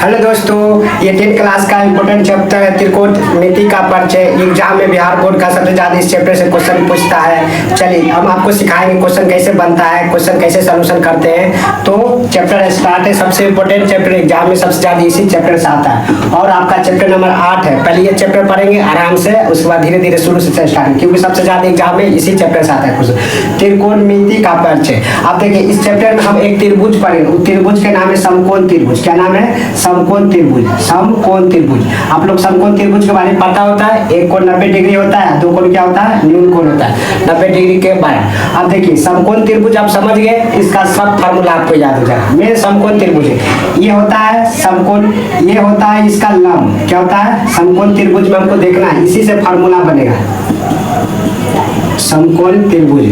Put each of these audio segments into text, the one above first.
Hello दोस्तों, ये 10th class का इम्पोर्टेंट चैप्टर है त्रिकोणमिति का परिचय। एग्जाम में बिहार बोर्ड का सबसे ज्यादा इस चैप्टर से क्वेश्चन पूछता है। चलिए हम आपको सिखाएंगे क्वेश्चन कैसे बनता है, क्वेश्चन कैसे सोल्यूशन करते हैं। तो चैप्टर स्टार्ट है। सबसे इम्पोर्टेंट चैप्टर एग्जाम में सबसे ज्यादा इसी चैप्टर से आता है और आपका चैप्टर नंबर 8 है। पहले ये चैप्टर पढ़ेंगे आराम से, उसके बाद धीरे धीरे शुरू से स्टार्ट, क्योंकि सबसे ज्यादा एग्जाम में इसी चैप्टर से आता है क्वेश्चन। त्रिकोणमिति का परिचय। आप देखिए इस चैप्टर में हम एक त्रिभुज पढ़ेंगे। त्रिभुज के नाम है समकोण त्रिभुज। क्या नाम है? समकोण त्रिभुज। समकोण त्रिभुज आप लोग समकोण त्रिभुज के बारे में पता होता है। एक कोण 90 डिग्री होता है, दो कोण क्या होता है? न्यून कोण होता है 90 डिग्री के बाद। अब देखिए समकोण त्रिभुज आप समझ गए, इसका सब फार्मूला आपको याद हो जाएगा। मेन समकोण त्रिभुज ये होता है समकोण, ये होता है इसका लंब। क्या होता है? समकोण त्रिभुज में हमको देखना है, इसी से फार्मूला बनेगा समकोण त्रिभुज।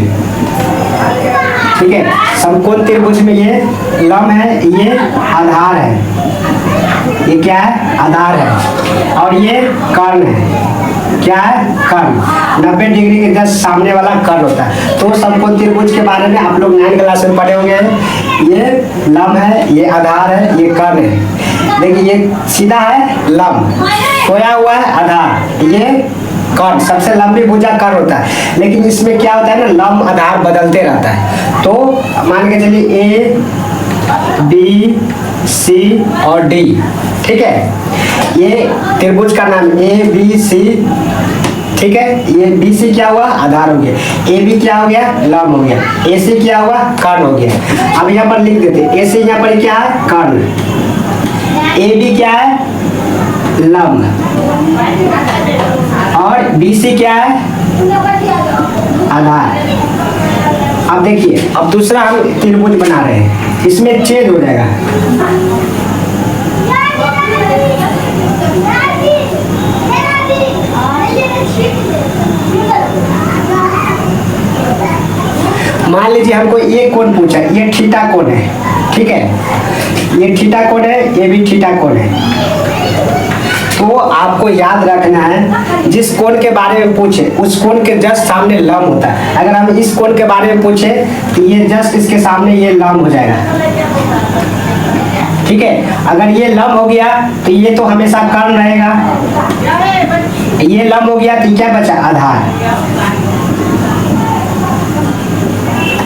ठीक है, समकोण त्रिभुज में ये लंब है, ये आधार है। ये क्या है? आधार है। और ये कर्ण है। क्या है? कर्ण। 90 डिग्री के जस्ट सामने वाला कर्ण होता है। तो समकोण त्रिभुज के बारे में आप लोग 9 क्लास में पढ़े होंगे। ये लंब है, ये आधार है, ये कर्ण है। देखिए ये सीधा है लंब, खोया हुआ है आधार, ये कर्ण। सबसे लंबी भुजा कर्ण होता है, लेकिन इसमें क्या होता है ना, लंब आधार बदलते रहता है। तो मान के चलिए ए बी सी और डी। ठीक है, ये त्रिभुज का नाम ए बी सी। ठीक है, ये बी सी क्या हुआ? आधार हो गया। ए बी क्या हो गया? लंब हो गया। ए सी क्या हुआ? कर्ण हो गया। अब यहाँ पर लिख देते, ए सी यहाँ पर क्या है? कर्ण। ए बी क्या है? लंब। और बी सी क्या है? आधार। अब देखिए, अब दूसरा हम त्रिभुज बना रहे हैं, इसमें छेद हो जाएगा। मान लीजिए हमको ये कोण पूछा है, ये थीटा कोण है। ठीक है, ये थीटा कोण है, ये भी थीटा कोण है। तो आपको याद रखना है, जिस कोण के बारे में पूछे उस कोण के जस्ट सामने लंब होता है। अगर हम इस कोण के बारे में पूछे तो ये जस्ट इसके सामने ये लंब हो जाएगा। ठीक है, अगर ये लंब हो गया तो ये तो हमेशा कर्ण रहेगा। ये लंब हो गया तो क्या बचा? आधार।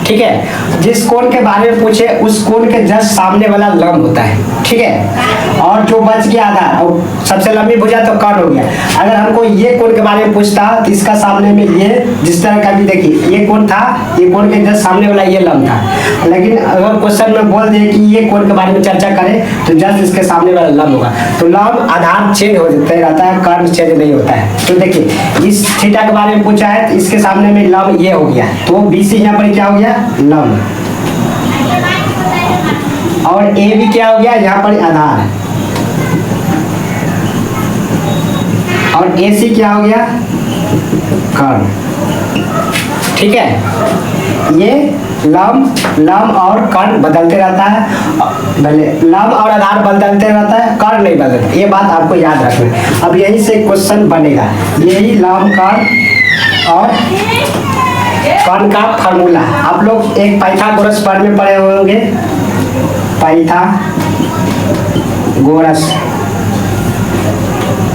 ठीक है, जिस कोण के बारे में पूछे उस कोण के जस्ट सामने वाला लंब होता है। ठीक है, और जो बच गया आधार, और सबसे लंबी भुजा तो कर्ण हो गया। अगर हमको ये कोण के बारे में पूछता तो इसका सामने में ये जिस तरह का भी देखिए, ये कोण था, ये कोण के जस्ट सामने वाला ये लंब था। लेकिन अगर क्वेश्चन में बोल दे कि ये कोण के बारे में चर्चा करें तो जस्ट इसके सामने वाला लंब होगा। तो लंब आधार चेंज हो जाता रहता है, कर्ण चेंज नहीं होता है। तो देखिए इस थीटा के बारे में पूछा है तो इसके सामने में लंब ये हो गया, तो बी सी यहाँ पर क्या हो गया? लंब। और ए भी क्या हो गया? यहाँ पर आधार। और ए सी क्या हो गया? कर्ण। ठीक है, ये लंब और कर्ण बदलते रहता है, भले लंब और आधार बदलते रहता है, कर्ण नहीं बदलता। ये बात आपको याद रखना है। अब यही से क्वेश्चन बनेगा, यही लंब कर्ण और कर्ण का फार्मूला। आप लोग एक पाइथागोरस पर में पढ़े होंगे, पाइथागोरस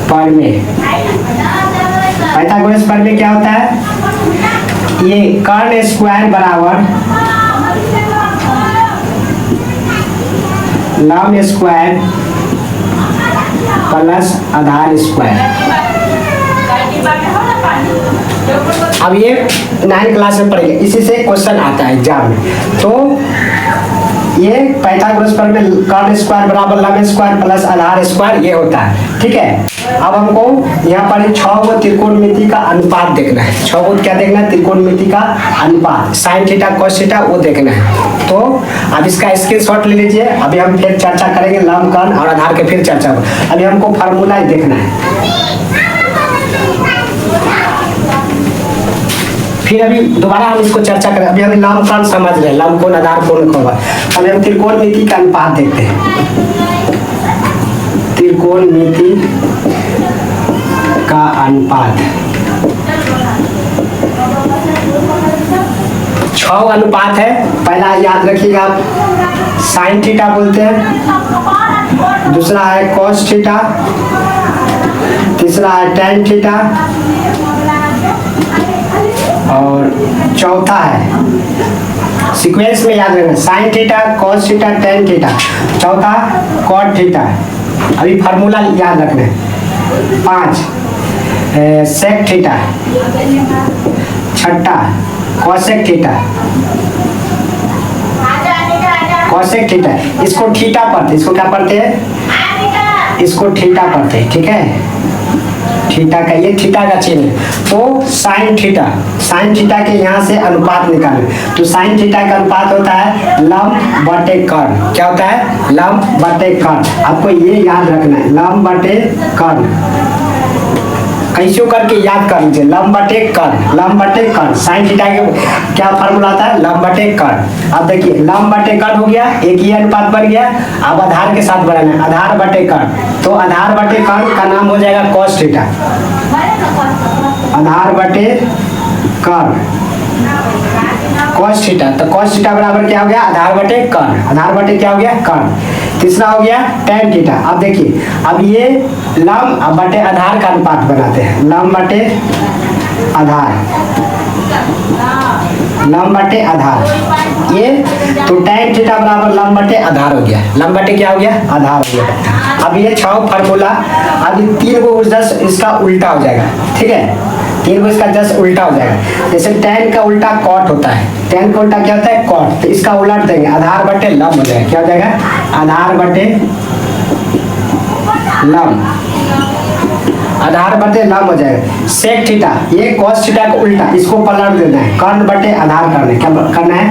पर में। पाइथागोरस पर में क्या होता है? ये कर्ण स्क्वायर बराबर लंब स्क्वायर प्लस आधार स्क्वायर। अब ये 9 क्लास में पढ़ेंगे, इसी से क्वेश्चन आता है एग्जाम में। तो ये पाइथागोरस पर में कर्ण स्क्वायर बराबर लंब स्क्वायर प्लस आधार स्क्वायर ये होता है। ठीक है, अब हमको यहाँ पर 6 गो त्रिकोणमिति का अनुपात देखना है। 6 गो क्या देखना है? त्रिकोणमिति का अनुपात, साइन थीटा कॉस थीटा वो देखना है। तो अब इसका स्क्रीनशॉट ले लीजिए। अभी हम फिर चर्चा करेंगे लंब कर्ण और आधार के, फिर चर्चा। अभी हमको फार्मूला देखना है। फिर अभी दोबारा हम इसको चर्चा करें। अभी हम लंब कर्ण समझ रहे हैं, लंब कोण आधार कोण होगा। अभी हम त्रिकोणमिति का अनुपात देखते हैं। त्रिकोणमिति का अनुपात 6 अनुपात है। पहला याद रखिएगा आप, साइन थीटा बोलते हैं, दूसरा है कॉस थीटा, तीसरा है टेन थीटा, और चौथा है सीक्वेंस में याद रखना, sign theta, cos theta, tan theta, चौथा कॉट थीटा। अभी फार्मूला याद रखना है। 5 सेक थीटा, छठा कॉसेक थीटा, कॉसेक थीटा। इसको थीटा पढ़ते, इसको क्या पढ़ते हैं, इसको थीटा पढ़ते हैं, ठीक है। थीटा का, ये थीटा का चिन्ह। तो साइन थीटा, साइन थीटा के यहाँ से अनुपात निकालें, तो साइन थीटा का अनुपात होता है लंब बटे कर्ण। क्या होता है, लंब बटे कर्ण। आपको ये याद रखना है, लंब बटे कर्ण। कैसे करके याद कर लीजिए, लंब बटे कर्ण, लंब बटे कर्ण। साइन थीटा के क्या फार्मूला आता है, लंब बटे कर्ण। अब देखिए लंब बटे कर्ण हो गया, एक ही अनुपात बन गया। अब आधार के साथ बढ़ाना है, आधार बटे कर्ण। तो आधार बटे कर्ण का नाम हो जाएगा कॉस थीटा, आधार बटे कर्ण कॉस थीटा। तो कॉस थीटा बराबर क्या हो गया, आधार बटे कर्ण, आधार बटे क्या हो गया, कर्ण। तीसरा हो गया टेन थीटा। अब देखिए, अब ये लंब बटे आधार का अनुपात बनाते हैं, लंब बटे आधार, लंब बटे आधार। ये तो टेन थीटा बराबर लंब बटे आधार हो गया, लंब बटे क्या हो गया, आधार हो गया। अब ये 6 फार्मूला, अब 3 को 10 इसका उल्टा हो जाएगा, ठीक है। 3 को इसका 10 उल्टा हो जाएगा। जैसे टेन का उल्टा कॉट होता है, टेन का उल्टा क्या होता है, कॉट। तो इसका उलट देंगे, आधार बटे लंब हो जाएगा। क्या हो जाएगा, आधार बटे लंब, आधार बटे लंब हो जाएगा। सेक थीटा, ये कॉस थीटा का उल्टा, इसको पलट देना है, कर्ण बटे आधार करना है। क्या करना है,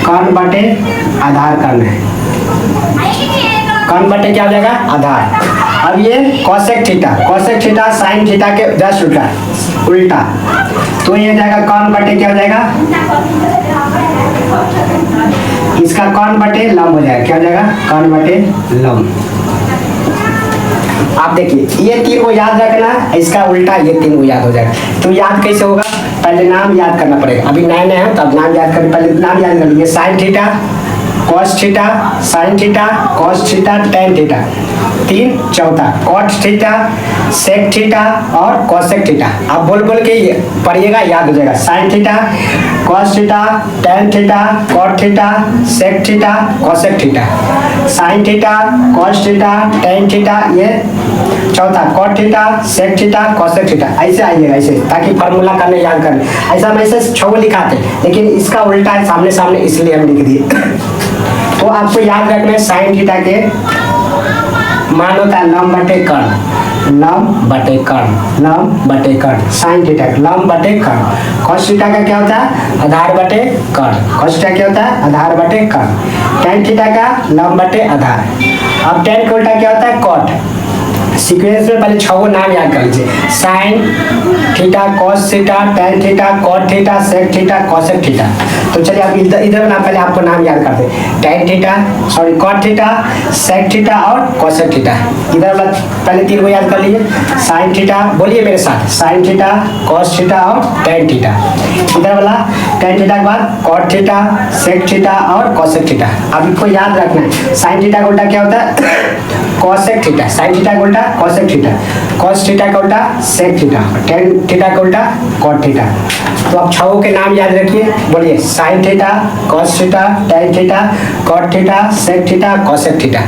कर्ण बटे आधार करना है, कर्ण बटे क्या हो जाएगा, आधार। अब ये cosec theta, cosec theta sine theta के 10 उल्टा, तो ये हो जाएगा कर्ण बटे क्या हो जाएगा, इसका कर्ण बटे लंब हो जाएगा। क्या हो जाएगा, कर्ण बटे लंब। आप देखिए ये 3 को याद रखना, इसका उल्टा ये 3 को याद हो जाएगा। तो याद कैसे होगा, पहले नाम याद करना पड़ेगा। अभी नए नए हैं तब नाम याद करें, पहले नाम याद कर लीजिए, sine theta, cos theta, sine theta, cos theta, tan theta. 3 चौथा कॉट थीटा, सेक थीटा और कॉसेक थीटा। आप बोल बोल के पढ़िएगा, याद हो जाएगा। Sine theta, cos theta, tan theta, cot theta, sec theta, cosec theta. Sine theta, cos theta, tan theta, ये चौथा cot theta, sec theta, cosec theta. ऐसे आइएगा, ऐसे, ताकि फार्मूला करने याद करें। ऐसा हम ऐसे 6 लिखाते, लेकिन इसका उल्टा है सामने सामने, इसलिए हम लिख दिए। तो आपको याद रखना है, साइन थीटा के मान होता है लंब बटे कर्ण, लंब बटे कर्ण, लंब बटे कर्ण। साइन थीटा लंब बटे कर्ण। कॉस थीटा का क्या होता है, आधार बटे कर्ण। कॉस थीटा क्या होता है, आधार बटे कर्ण। टेन थीटा का लंब बटे आधार। अब टेन का उल्टा क्या होता है, कॉट। सीक्वेंस में पहले 6 नाम याद कर लीजिए, sine theta, cos theta, tan theta, cot theta, sec theta, cosec theta. तो चलिए अब इधर ना पहले आपको नाम याद करते हैं, tan theta, sorry cot theta, sec theta और कॉसेक थीटा। इधर वाला पहले 3 को याद कर लीजिए, साइन थीटा, बोलिए मेरे साथ, साइन थीटा, कॉस थीटा और टेन थीटा। इधर वाला टेन थीटा के बाद कॉट थीटा, सेक थीटा और कॉसेक थीटा। अब इसको याद रखना है, साइन थीटा का उल्टा क्या होता है, कॉसेक थीटा। साइन थीटा का उल्टा कॉसेक थीटा, कॉस थीटा का उल्टा सेक थीटा, टेन थीटा का उल्टा कॉट थीटा। तो आप 6 के नाम याद रखिए, बोलिए sine theta, cos theta, tan theta, cot theta, sec theta, cosec theta.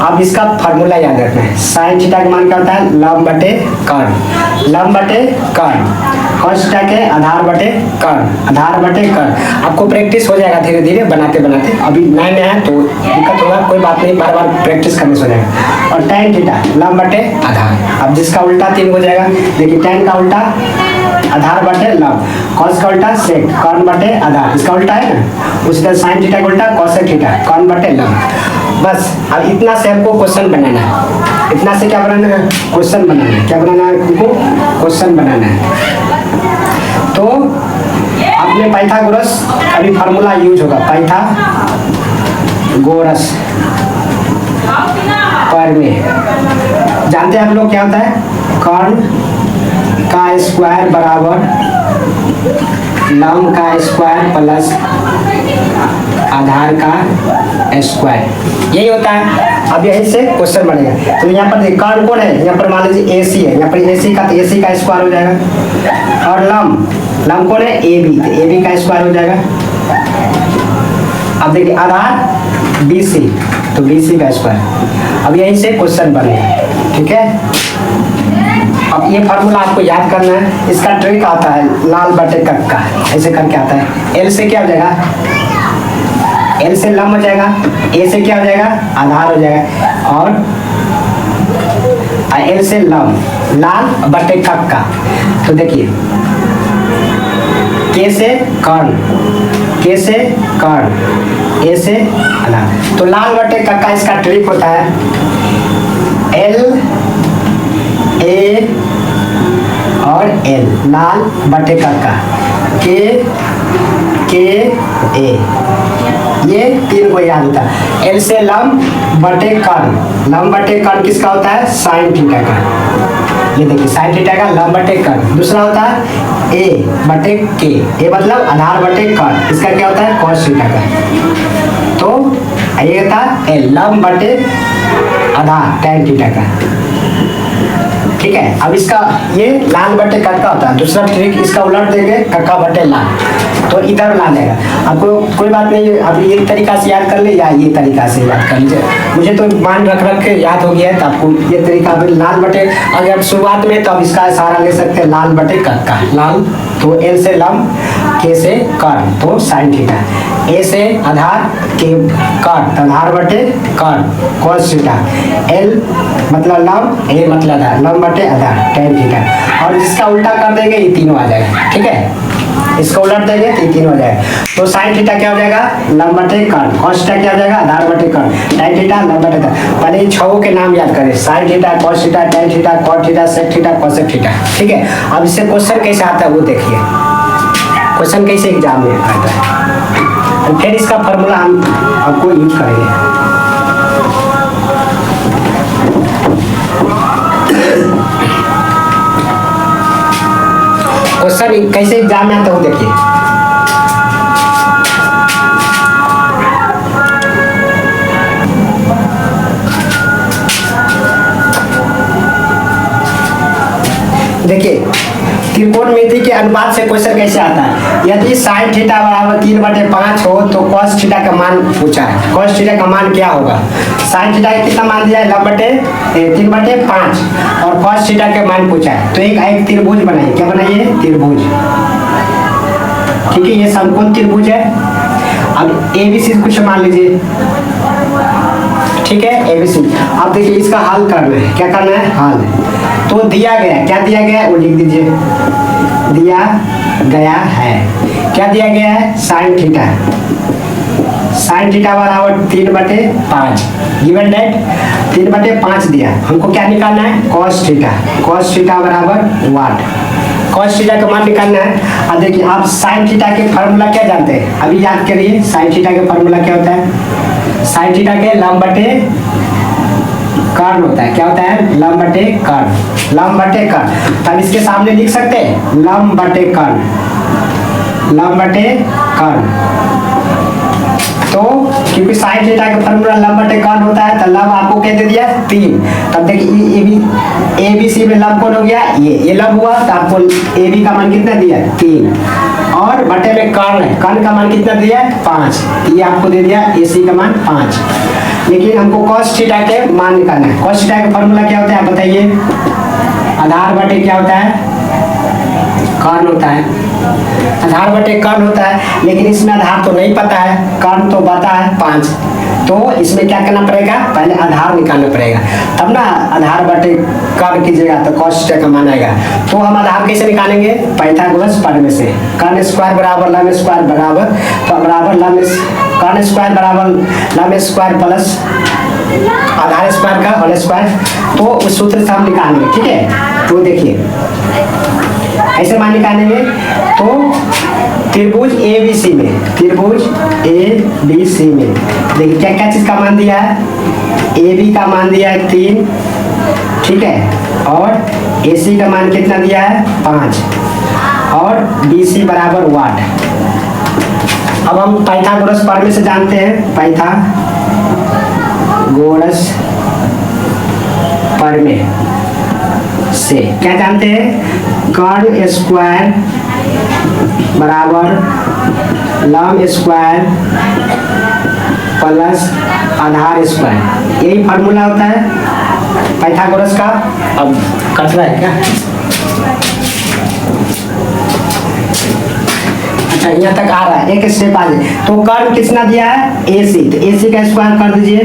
अब इसका फार्मूला याद रखना है, साइन थीटा का मान क्या होता है, लंब बटे कर्ण, लंब बटे कर्ण। कॉस थीटा के आधार बटे कर्ण, आधार बटे कर्ण। आपको प्रैक्टिस हो जाएगा धीरे धीरे बनाते बनाते, अभी नए नए हैं तो दिक्कत होगा, कोई बात नहीं, बार बार प्रैक्टिस करने से हो जाएगा। और टेन थीटा लंब बटे आधार। अब जिसका उल्टा 3 हो जाएगा, देखिए टेन का उल्टा आधार बटे लंब, कॉस का उल्टा सेक, कर्ण बटे आधार, इसका उल्टा है ना। उसी तरह साइन थीटा का उल्टा कॉसेक थीटा, कर्ण बटे लंब। बस अब इतना से हमको क्वेश्चन बनाना है, इतना से क्या बनाना है, क्वेश्चन बनाना है। क्या बनाना है हमको, क्वेश्चन बनाना है। तो अपने पाइथागोरस अभी फार्मूला यूज होगा, पाइथागोरस पर में जानते हैं हम लोग क्या होता है, कर्ण का स्क्वायर बराबर लंब का स्क्वायर प्लस आधार का स्क्वायर, यही होता है। अब यही से क्वेश्चन बनेगा। तो यहाँ पर कौन कौन है, यहाँ पर मान लीजिए AC है, यहाँ पर AC का, तो AC का स्क्वायर हो जाएगा। और लंब कौन है, AB, तो AB का स्क्वायर हो जाएगा। अब देखिए आधार BC, तो BC का स्क्वायर। अब यही से क्वेश्चन बनेगा, ठीक है। अब ये फार्मूला आपको याद करना है। इसका ट्रिक आता है लाल बटे कक्का, ऐसे करके आता है। L से क्या हो जाएगा, L से लंब हो जाएगा, A से क्या हो जाएगा, आधार हो जाएगा, और L से लंब, लाल बटे कक्का। तो देखिए K से कर्ण, K से कर्ण, A से आधार। तो लाल बटे कक्का इसका ट्रिक होता है L A और L, लाल बटे कक्का, K A, ये तीन को याद होता है। L से लंब बटे कर्ण, लंब बटे कर्ण किसका होता है, साइन थीटा का। ये देखिए साइन थीटा का लंब बटे कर्ण। दूसरा होता है A बटे K, A मतलब आधार बटे कर्ण, इसका क्या होता है, कॉस थीटा का। तो ये होता है L, लंब बटे आधार tan थीटा का, ठीक है। अब इसका ये लाल बटे कक्का होता है। दूसरा ट्रिक इसका उलट देंगे, कक्का बटे लाल, तो इधर ला जाएगा। आपको कोई बात नहीं, अब ये तरीका से याद कर ले या ये तरीका से याद कर लीजिए। मुझे तो मान रख के याद हो गया है, तो आपको ये तरीका लाल बटे, अगर शुरुआत में तो आप इसका सहारा ले सकते हैं, लाल बटे कक्का, लाल तो L से लंब, K से कर्ण, तो साइन थीटा, A से आधार, K कर्ण, आधार बटे कर्ण, कॉस थीटा, L मतलब लंब, A मतलब आधार, लंब बटे आधार tan थीटा। और जिसका उल्टा कर देंगे ये तीनों आ जाएगा, ठीक है। इसको उलट देंगे तो ये तीनों हो जाएगा। तो साइन थीटा क्या हो जाएगा, लंब बटे कर्ण, कॉस थीटा क्या हो जाएगा, आधार बटे कर्ण, tan थीटा लंब बटे कर्ण। पहले इन छहों के नाम याद करें, sine theta, cos theta, tan theta, cot theta, sec theta, cosec theta, ठीक है। अब इससे क्वेश्चन कैसे आता है वो देखिए, क्वेश्चन कैसे एग्जाम में आता है, और फिर इसका फॉर्मूला हम आपको यूज करेंगे। क्वेश्चन कैसे एग्जाम में आता है वो देखिए। देखिए त्रिकोणमिति के अनुपात से क्वेश्चन कैसे आता है। यदि साइन थीटा बराबर 3/5 हो तो कॉस थीटा का मान पूछा है। कॉस थीटा का मान क्या होगा, साइन थीटा का कितना मान दिया है, लंब बटे 3/5, और कॉस थीटा का मान पूछा है। तो एक त्रिभुज बनाइए, क्या बनाइए, त्रिभुज, ठीक है। ये समकोण त्रिभुज है। अब ABC कुछ मान लीजिए, ठीक है, ABC। अब देखिए इसका हल करना है, क्या करना है, हल। तो दिया गया, क्या दिया गया है वो लिख दीजिए, दिया गया है, क्या दिया गया है, साइन थीटा, साइन थीटा बराबर 3/5, गिवन डेट 3/5 दिया। हमको क्या निकालना है, कॉस थीटा, कॉस थीटा बराबर वाट, कॉस थीटा का मान निकालना है। अब देखिए आप साइन थीटा के फार्मूला क्या जानते हैं, अभी याद करिए। साइन थीटा का फार्मूला क्या होता है, साइन थीटा के लंब बटे कर्ण होता है, क्या होता है, लंब बटे कर्ण, लंब बटे कर्ण। तब इसके सामने लिख सकते हैं लंब बटे कर्ण, लंब बटे कर्ण। तो क्योंकि साइन थीटा का फार्मूला लंब बटे कर्ण होता है, तो लंब आपको क्या दे दिया, 3। तब देखिए ABC में लंब कौन हो गया, ये लंब हुआ, तो आपको AB का मान कितना दिया, 3, और बटे में कर्ण है, कर्ण का मान कितना दिया, 5, ये आपको दे दिया AC का मान 5। लेकिन हमको कॉस थीटा के मान निकालना है। कॉस थीटा का फार्मूला क्या होता है, बताइए, आधार बटे क्या होता है, कर्ण होता है, आधार बटे कर्ण होता है। लेकिन इसमें आधार तो नहीं पता है, कर्ण तो पता है 5, तो इसमें क्या करना पड़ेगा, पहले आधार निकालना पड़ेगा, तब ना आधार बटे कर्ण कीजिएगा तो कॉस थीटा का मान आएगा। तो हम आधार कैसे निकालेंगे, पाइथागोरस प्रमेय से, कर्ण स्क्वायर बराबर लंब स्क्वायर बराबर, तो बराबर लंब, कर्ण स्क्वायर बराबर लंब स्क्वायर प्लस आधार स्क्वायर का होल स्क्वायर, तो उस सूत्र से हम निकालेंगे, ठीक है। तो देखिए ऐसे मान निकालेंगे। तो त्रिभुज ABC में, त्रिभुज ABC में देखिए क्या क्या चीज का मान दिया है, AB का मान दिया है 3, ठीक है, और AC का मान कितना दिया है, 5, और BC बराबर वाट। अब हम पाइथागोरस प्रमेय से जानते हैं, पाइथागोरस प्रमेय से क्या जानते हैं, कर्ण स्क्वायर बराबर लंब स्क्वायर प्लस आधार स्क्वायर, यही फार्मूला होता है पाइथागोरस का। अब कट रहा है क्या? अच्छा यहाँ तक आ रहा है, एक स्टेप आ जाए। तो कर्ण कितना दिया है, AC, तो AC का स्क्वायर कर दीजिए,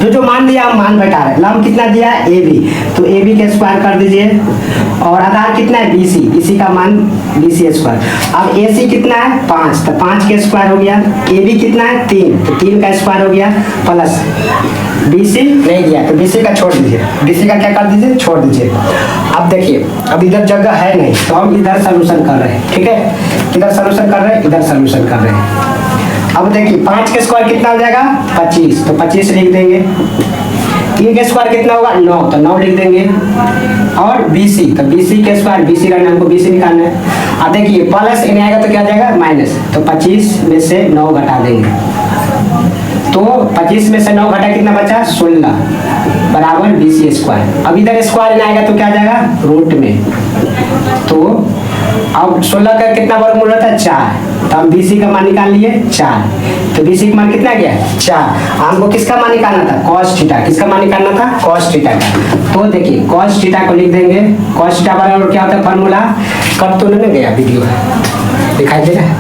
जो मान दिया हम मान बैठा रहे। लंब कितना दिया है, AB, तो AB का स्क्वायर कर दीजिए। और आधार कितना है, BC, BC का मान BC स्क्वायर। अब AC कितना है 5, तो 5 का स्क्वायर हो गया। AB कितना है 3, तो 3 का स्क्वायर हो गया, प्लस BC नहीं दिया तो BC का छोड़ दीजिए, BC का क्या कर दीजिए, छोड़ दीजिए। अब देखिए, अब इधर जगह है नहीं तो हम इधर सोल्यूशन कर रहे हैं, ठीक है, इधर सोल्यूशन कर रहे हैं, इधर सोल्यूशन कर रहे हैं। अब देखिए 5 का स्क्वायर कितना हो जाएगा 25, तो 25 लिख देंगे। 3 का स्क्वायर कितना होगा 9, तो 9 लिख देंगे। और BC, तो BC का स्क्वायर, BC का हमको BC निकालना है। अब देखिए प्लस इन्हें आएगा तो क्या जाएगा माइनस, तो 25 में से 9 घटा देंगे, तो 25 में से 9 घटा कितना बचा 16 बराबर BC स्क्वायर। अब इधर स्क्वायर आएगा तो क्या जाएगा रूट में, तो अब 16 का कितना वर्गमूल होता है 4, तो हम BC का मान निकाल लिए 4, तो BC का मान कितना गया 4। हमको किसका मान निकालना था cos थीटा, किसका मान निकालना था cos थीटा का। तो देखिए cos थीटा को लिख देंगे, cos थीटा बराबर क्या होता है फार्मूला, कट तो नहीं गया वीडियो, दिखाई दे रहा है,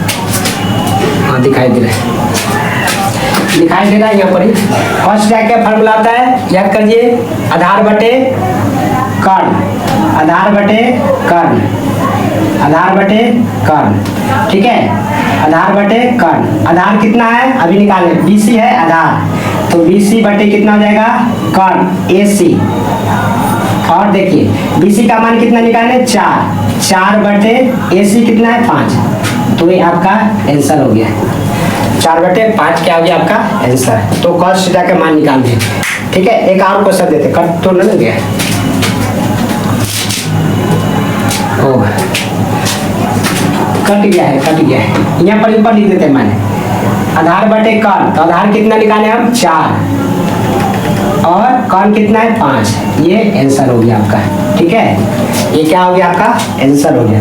हाँ दिखाई दे रहा है, दिखाई दे रहा है यहाँ पर ही। cos थीटा क्या फार्मूला आता है, याद करिए, आधार बटे कर्ण, आधार बटे कर्ण, आधार बटे कर्ण, ठीक है, आधार बटे कर्ण। आधार कितना है अभी निकालें, BC है आधार, तो BC बटे कितना हो जाएगा कर्ण AC। और देखिए BC का मान कितना निकालें 4 बटे AC कितना है 5, तो ये आपका आंसर हो गया 4 बटे 5 क्या हो गया आपका आंसर। तो cos थीटा का मान निकाल दिए, ठीक है। एक और क्वेश्चन देते, कट तो नहीं गया, कट गया है, कट गया है, यहाँ पर ऊपर लिख देते हैं मैंने, आधार बटे कर्ण, तो आधार कितना निकाले हम 4 और कर्ण कितना है 5, ये आंसर हो गया आपका, ठीक है, ये क्या हो गया आपका आंसर हो गया।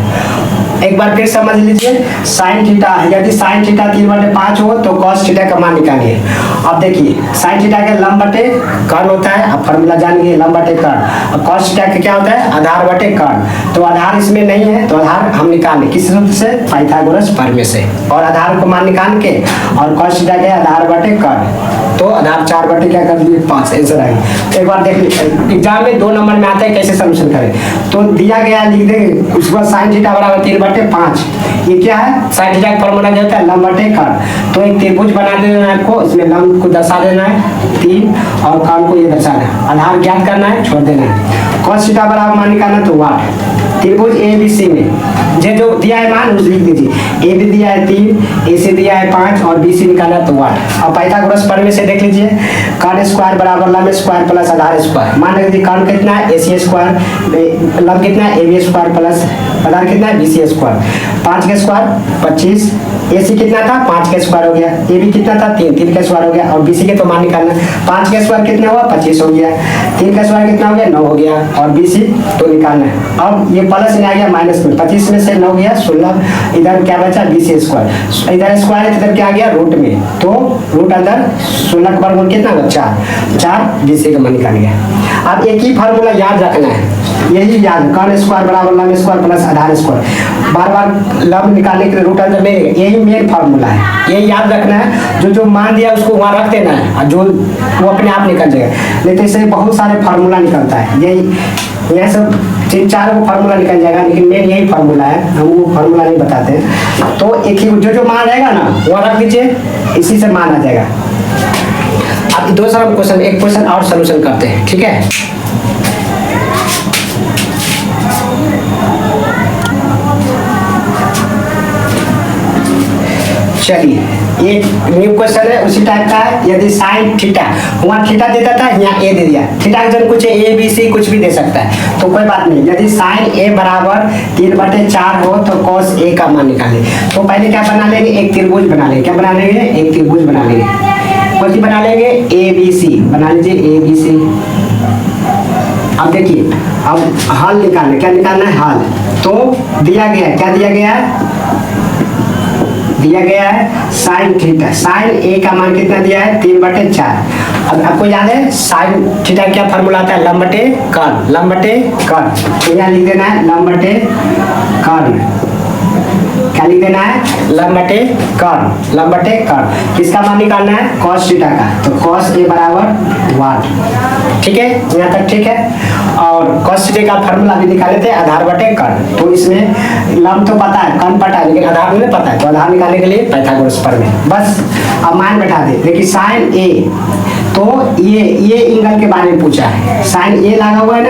एक बार फिर समझ लीजिए, साइन थीटा, यदि साइन थीटा 3/5 हो तो cos थीटा का मान निकालिए। अब देखिए साइन थीटा का लंब बटे कर्ण होता है, अब फॉर्मूला जान गए, लंब बटे कर्ण। और cos थीटा का क्या होता है आधार बटे कर्ण, तो आधार इसमें नहीं है तो आधार हम निकालें किस सूत्र से, पाइथागोरस प्रमेय से, और आधार को मान निकाल के और cos थीटा के आधार बटे कर्ण, तो आधार 4 बटे क्या कर दिए 5, आंसर आएगा। एक बार देख लीजिए, एग्जाम में 2 नंबर में आता है कैसे सॉल्यूशन करें, तो दिया गया लिख देंगे, उसके बाद साइन थीटा बराबर 3/5, ये क्या है साइन थीटा का फॉर्मूला जो होता है लंब बटे कर्ण, तो एक त्रिभुज बना देना है आपको, इसमें लंब को दर्शा देना है 3 और कर्ण को ये दर्शाना है, आधार ज्ञात करना है, छोड़ देना है। cos थीटा बराबर मान निकालना तो वाट, त्रिभुज ABC में जो दिया है मान उस लिख दीजिए, AB दिया है 3, AC दिया है 5 और BC निकालना तो वाट। अब पाइथागोरस प्रमेय से देख लीजिए, कर्ण स्क्वायर बराबर लंब स्क्वायर प्लस आधार स्क्वायर, मान लीजिए कर्ण कितना है AC स्क्वायर, लंब कितना है AB स्क्वायर प्लस आधार कितना है BC स्क्वायर, 5 का स्क्वायर 25, AC कितना था 5 का स्क्वायर हो गया, AB कितना था 3 का स्क्वायर हो गया, और BC के तो मान निकालना, 5 का स्क्वायर कितना हुआ 25 हो गया, 3 का स्क्वायर कितना हो गया 9 हो गया, और BC तो निकालना है। अब ये प्लस में आ गया माइनस में, 25 में से 9 गया 16, इधर क्या बचा BC स्क्वायर, इधर स्क्वायर है इधर क्या आ गया रूट में, तो रूट अंदर 16 का वर्गमूल कितना होगा 4 BC का मान निकाल गया। अब एक ही फार्मूला याद रखना है, यही याद, कर्ण स्क्वायर बराबर लंब स्क्वायर प्लस आधार स्क्वायर, बार बार लंब निकालने के लिए रूट अंदर नहीं, यही मेन फार्मूला है, यही याद रखना है, जो मान दिया उसको वहाँ रख देना है, और जो वो अपने आप निकल जाएगा, नहीं तो इससे बहुत सारे फार्मूला निकलता है, यही यह सब 3-4 को फार्मूला निकल जाएगा, लेकिन मेन यही फार्मूला है, हम वो फार्मूला नहीं बताते हैं। तो एक ही जो मान रहेगा ना वहाँ रख दीजिए, इसी से मान आ जाएगा। अब दूसरा क्वेश्चन, एक क्वेश्चन और सोल्यूशन करते हैं, ठीक है। चलिए एक न्यू क्वेश्चन है, उसी टाइप का है। यदि साइन थीटा, वहाँ थीटा देता था, यहाँ ए दे दिया, थीटा का जन कुछ ए बी सी कुछ भी दे दे सकता है, तो कोई बात नहीं। यदि साइन ए बराबर 3/4 हो तो कॉस ए का मान निकालें। तो पहले क्या बना लेंगे, एक त्रिभुज बना लेंगे। क्या बना लेंगे, एक त्रिभुज बना लेंगे। कौन सी बना लेंगे, ए बी सी बना लीजिए, ए बी सी। अब देखिए, अब हल निकालना, क्या निकालना है, हल। तो दिया गया है, क्या दिया गया है, दिया गया है साइन थीटा। साइन ए का मान कितना दिया है, 3/4। अब आपको याद है साइन थीटा क्या फॉर्मूला आता है, लंब बटे कर्ण, लंब बटे कर्ण। तो यहाँ लिख देना है लंब बटे कर्ण। क्या लिख देना है, लंब बटे कर्ण, लंब बटे कर्ण। किसका मान निकालना है, कॉस थीटा का। तो कॉस ए बराबर 1। ठीक है, यहाँ तक ठीक है। और कॉस थीटा का फॉर्मूला भी निकाले थे, आधार बटे कर्ण। तो इसमें लंब तो पता है, कर्ण पता है, लेकिन आधार नहीं पता है। तो आधार निकालने के लिए पाइथागोरस प्रमेय। बस अब मान बैठा दे। देखिए साइन ए, तो ये एंगल के बारे में पूछा है। साइन ए लगा हुआ है ना,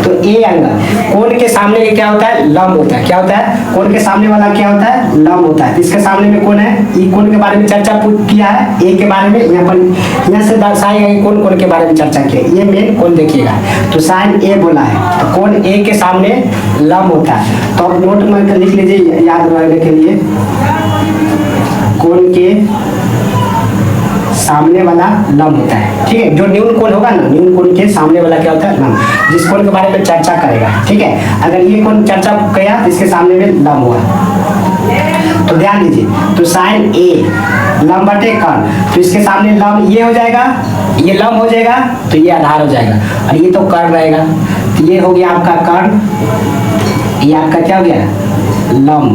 तो ए एंगल कोण के सामने के क्या होता है, लंब होता है। क्या होता है, कोण के सामने वाला क्या होता है, लंब होता है। इसके सामने में कौन है, ये कोण के बारे में चर्चा किया है, ए के बारे में। यहाँ पर यहाँ से दर्शाएगा कौन कोण के बारे में चर्चा किया, ये मेन कोण देखिएगा। तो साइन ए बोला है, तो कोण ए के सामने लंब होता है। तो अब नोट में लिख लीजिए याद रखने के लिए, कोण के सामने वाला लंब होता है। ठीक है, जो न्यून कोण होगा ना, न्यून कोण के सामने वाला क्या होता है, लंब, जिस कोण के बारे में चर्चा करेगा। ठीक है, अगर ये कोण चर्चा किया तो इसके सामने में लंब हुआ। तो ध्यान दीजिए, तो साइन ए लंब बटे कर्ण, तो इसके सामने लंब ये हो जाएगा, ये लंब हो जाएगा, तो ये आधार हो जाएगा, और ये तो कर्ण रहेगा। तो ये हो गया आपका कर्ण, ये आपका क्या हो गया, लंब,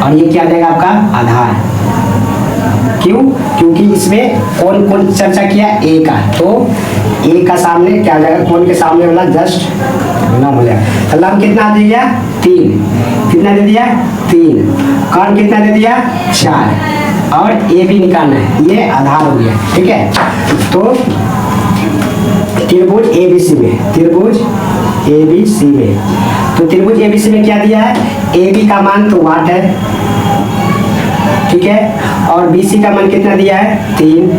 और ये क्या हो जाएगा आपका आधार। क्यों, क्योंकि इसमें कौन कौन चर्चा किया, ए का। तो ए का सामने क्या हो जाएगा, कौन के सामने वाला जस्ट लंब हो जाएगा। तो लंब कितना दे दिया, 3। कितना दे दिया, 3। कर्ण कितना दे दिया, 4। और ए भी निकालना है, ये आधार हो गया। ठीक है, तो त्रिभुज एबीसी में, त्रिभुज एबीसी में, तो त्रिभुज एबीसी में क्या दिया है, ए बी का मान तो 8 है। ठीक है, और BC का मान कितना दिया है, 3।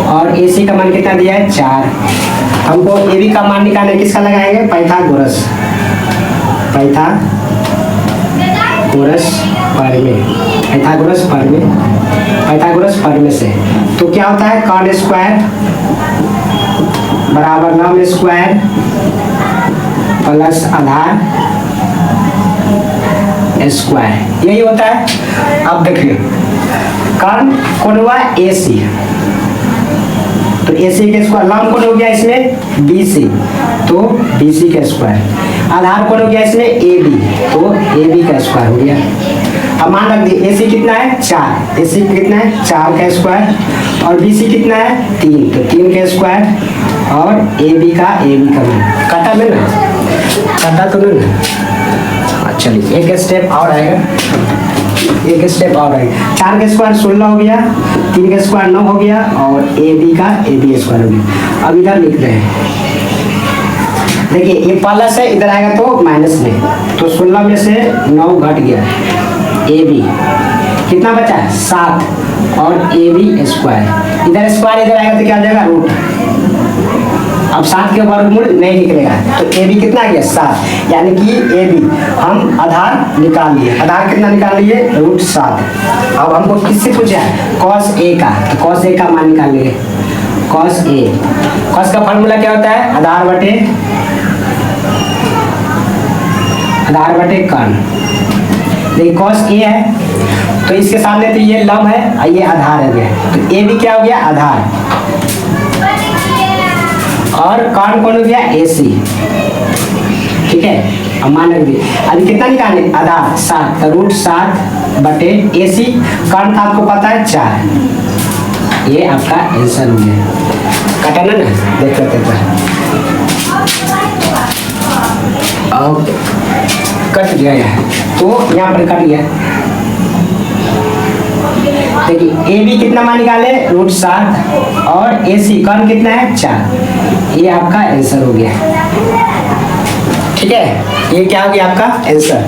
और AC का मान कितना दिया है, 4। हमको AB का मान निकालना है, किसका लगाएंगे, पाइथागोरस, पाइथागोरस प्रमेय, पाइथागोरस प्रमेय, पाइथागोरस प्रमेय से। तो क्या होता है, कर्ण स्क्वायर बराबर लंब स्क्वायर प्लस आधार स्क्वायर, यही होता है। अब देखिए, कर्ण कौन हुआ, AC, तो AC के स्क्वायर, लंब कौन हो गया इसमें, BC, तो BC का स्क्वायर। आधार कौन हो गया इसमें, AB, तो AB का स्क्वायर हो गया। अब मान रख दिए AC कितना है, 4, AC कितना है, 4 का स्क्वायर, और BC कितना है, 3, तो 3 का स्क्वायर, और AB का मान काटा में ना, काटा तो नहीं। चलिए एक स्टेप और आएगा, एक स्टेप और आएगा। 4 का स्क्वायर 16 हो गया, 3 का स्क्वायर 9 हो गया, और AB स्क्वायर हो गया। अब इधर लिख रहे हैं, देखिए ये प्लस है, इधर आएगा तो माइनस में, तो 16 में से 9 घट गया। AB कितना बचा, 7, और AB स्क्वायर, इधर स्क्वायर इधर आएगा तो क्या हो जाएगा, रूट। अब 7 के वर्गमूल नहीं निकलेगा, तो AB कितना आ गया, 7, यानी कि AB हम आधार निकाल लिए। आधार कितना निकाल लिए, √7। अब हमको किससे पूछा है, cos A का, तो cos A का मान निकाल लिए, cos A। cos का फॉर्मूला क्या होता है, आधार बटे कर्ण। देखिए cos A है, तो इसके सामने तो ये लंब है और ये आधार है, तो AB क्या हो गया, आधार, और कर्ण कौन हो गया, AC। ठीक है, अब मान रख दिए। अभी कितना निकाले, आधार 7, तो √7 बटे AC, कर्ण का आपको पता है 4। ये आपका आंसर हो गया। कटाना ना, देख लेते हैं, अब कट गया है, तो यहाँ पर कट गया। देखिए AB कितना मान निकाले, √7, और AC कर्ण कितना है, 4। ये आपका आंसर हो गया। ठीक है, ये क्या हो गया आपका आंसर।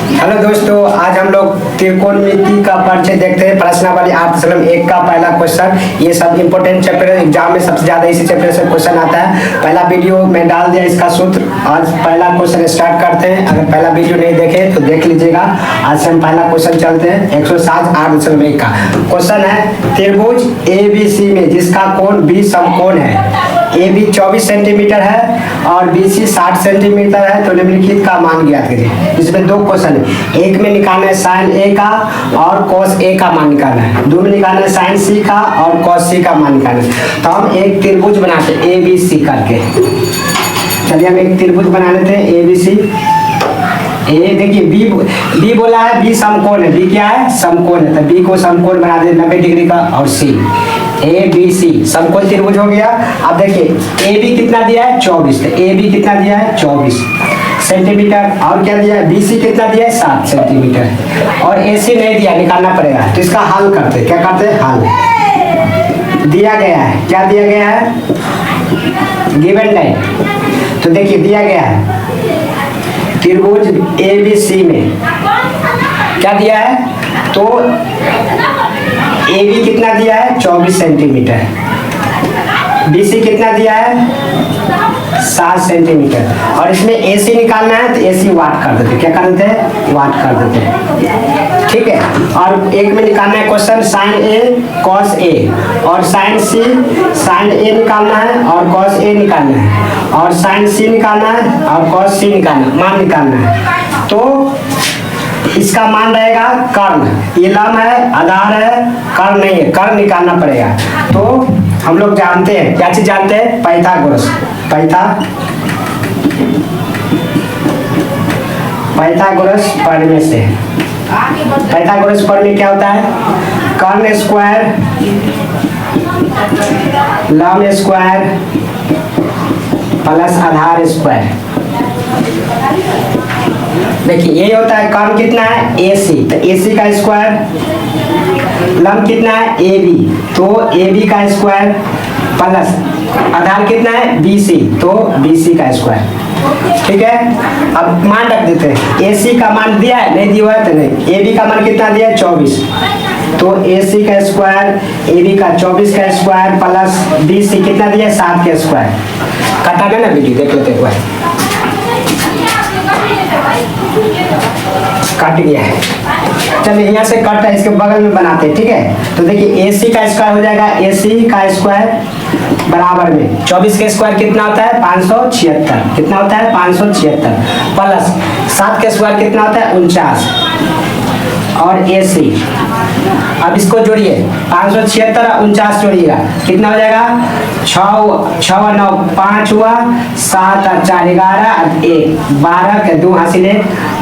हेलो दोस्तों, आज हम लोग त्रिकोणमिति का परिचय देखते हैं। प्रश्नावली 8.1 का पहला क्वेश्चन। ये सब इंपोर्टेंट चैप्टर है, एग्जाम में सबसे ज्यादा इसी चैप्टर से क्वेश्चन आता है। पहला वीडियो में डाल दिया इसका सूत्र। आज पहला क्वेश्चन स्टार्ट करते हैं। अगर पहला वीडियो नहीं देखे तो देख लीजिएगा। आज से हम पहला क्वेश्चन चलते हैं। 107 8.1 का क्वेश्चन है, त्रिभुज ABC में जिसका कोण B समकोण है, AB 24 सेंटीमीटर है और BC 60 सेंटीमीटर है, तो निम्नलिखित का मान ज्ञात कीजिए। इसमें दो क्वेश्चन है, एक में निकालना है साइन A का और cos A का मान निकालना है, दो में निकालना है साइन C का और cos C का मान निकालना है। तो हम एक त्रिभुज बनाते हैं ABC करके। चलिए हम एक त्रिभुज बना लेते हैं ABC। ए देखिए B बोला है B समकोण है, B क्या है? समकोण है, तो B को समकोण बना दे 90 डिग्री का और C ABC समकोण त्रिभुज हो गया। अब देखिए AB कितना दिया है? 24। तो AB कितना दिया है? 24 सेंटीमीटर। और क्या दिया है? BC कितना दिया है? 7 सेंटीमीटर। और AC नहीं दिया, निकालना पड़ेगा। तो इसका हल करते, क्या करते हैं? हल दिया गया है, क्या दिया गया है? Given line. तो देखिए दिया गया है त्रिभुज ABC में क्या दिया है? तो AB कितना दिया है? 24 सेंटीमीटर। BC कितना दिया है? 7 सेंटीमीटर। और इसमें AC निकालना है, तो AC वाट कर देते। क्या कर देते हैं? वाट कर देते हैं। ठीक है। और एक में निकालना है question sign A cos A और साइन C, साइन A निकालना है और cos A निकालना है और साइन C निकालना है और cos C निकालना है, मान निकालना है। तो इसका मान रहेगा कर्ण। ये लंब है, आधार है, कर्ण नहीं है, कर्ण निकालना पड़ेगा। तो हम लोग जानते हैं, क्या चीज जानते हैं? पाइथागोरस। पाइथागोरस पढ़ने से, पाइथागोरस पढ़ने क्या होता है? कर्ण स्क्वायर लंब स्क्वायर प्लस आधार स्क्वायर। देखिए ये होता है कर्ण कितना है? AC, तो AC का स्क्वायर, लंब कितना है? AB, तो AB का स्क्वायर प्लस आधार कितना है? BC, तो BC का स्क्वायर। ठीक है। अब मान रख देते हैं। AC का मान दिया है, नहीं दिया है तो नहीं। AB का मान कितना दिया है? 24, तो AC का स्क्वायर, AB का 24 का स्क्वायर प्लस BC कितना दिया है? 7 का स्क्वायर। कटा गया ना वीडियो, देख लेते हैं। कट गया है। चलिए यहाँ से कट है, इसके बगल में बनाते हैं। ठीक है। तो देखिए AC का स्क्वायर हो जाएगा, AC का स्क्वायर बराबर में 24 का स्क्वायर कितना होता है? 576। कितना होता है? 576 प्लस 7 का स्क्वायर कितना होता है? 49 और AC। अब इसको जोड़िए, 576 और 49 जोड़िएगा, कितना हो जाएगा? 6 9 5 हुआ, 7 और 4 11 1 12 के 2 हासिल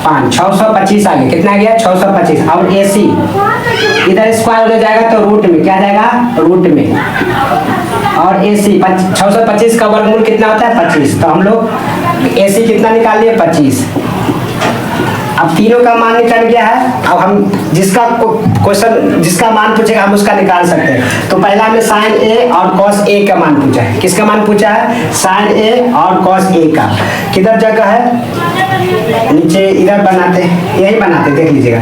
5, 625 आ गया। कितना गया? 625। और AC इधर स्क्वायर हो जाएगा तो रूट में क्या जाएगा? रूट में। और AC 625 का वर्गमूल कितना होता है? 25। तो हम लोग AC कितना निकाल लिए? 25। अब तीनों का मान निकल गया है। अब हम जिसका क्वेश्चन जिसका मान पूछेगा हम उसका निकाल सकते हैं। तो पहला में साइन A और cos A का मान पूछा है। किसका मान पूछा है? साइन A और cos A का। किधर जगह है? नीचे इधर बनाते हैं, यही बनाते, देख लीजिएगा।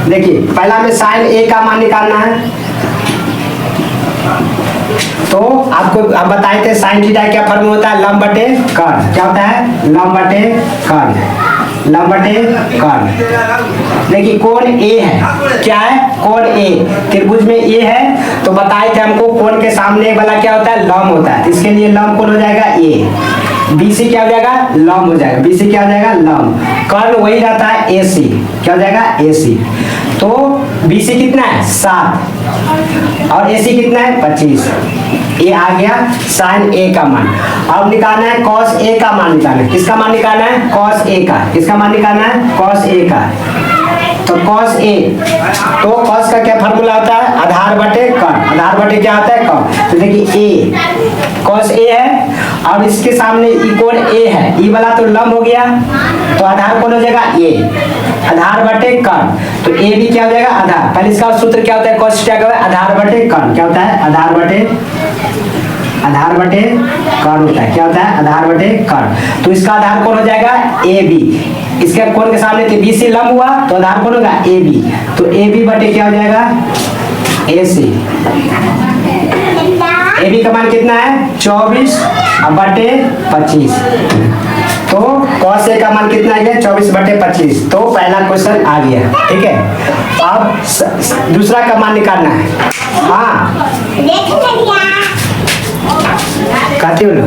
देखिए पहला में साइन A का मान निकालना है। तो आपको अब बताए थे साइन थीटा क्या फॉर्मूला होता है? लंब बटे कर्ण। क्या होता है? लंब बटे कर्ण, लंब बटे कर्ण। देखिए कोण A है, क्या है? कोण A त्रिभुज में A है, तो बताए थे हमको कोण के सामने वाला क्या होता है? लंब होता है। इसके लिए लंब कोण हो जाएगा A। BC क्या हो जाएगा? लंब हो जाएगा। BC क्या हो जाएगा? लंब। कर्ण वही रहता है AC, क्या हो जाएगा? AC। तो BC कितना है? 7 और AC कितना है? 25। ये आ गया साइन A का मान। अब निकालना है cos A का मान निकालना है। किसका मान निकालना है? cos A का। किसका मान निकालना है? cos A का। तो cos A, तो cos का क्या फॉर्मूला होता है? आधार बटे कर्ण। आधार बटे क्या होता है? कर्ण। तो देखिए A cos A है और इसके सामने ई कोण A है, ई वाला तो लंब हो गया, तो आधार कौन हो जाएगा? A। आधार बटे कर्ण, तो A भी क्या हो जाएगा? आधार। पहले इसका सूत्र क्या होता है? cos थीटा का आधार बटे कर्ण। क्या होता है? आधार बटे आधार बटे कर्ण होता है। क्या होता है? आधार बटे कर्ण। तो इसका आधार कौन हो जाएगा? A B. इसके कोण के सामने थे बी सी लंब हुआ तो आधार कौन होगा? A B. तो ए बी बटे क्या हो जाएगा? ए सी। ए बी का मान कितना है? 24 बटे 25। तो cos A का मान कितना आ गया? 24 बटे 25। तो पहला क्वेश्चन आ गया। ठीक है, अब दूसरा का मान निकालना है। हाँ कहती हूँ ना।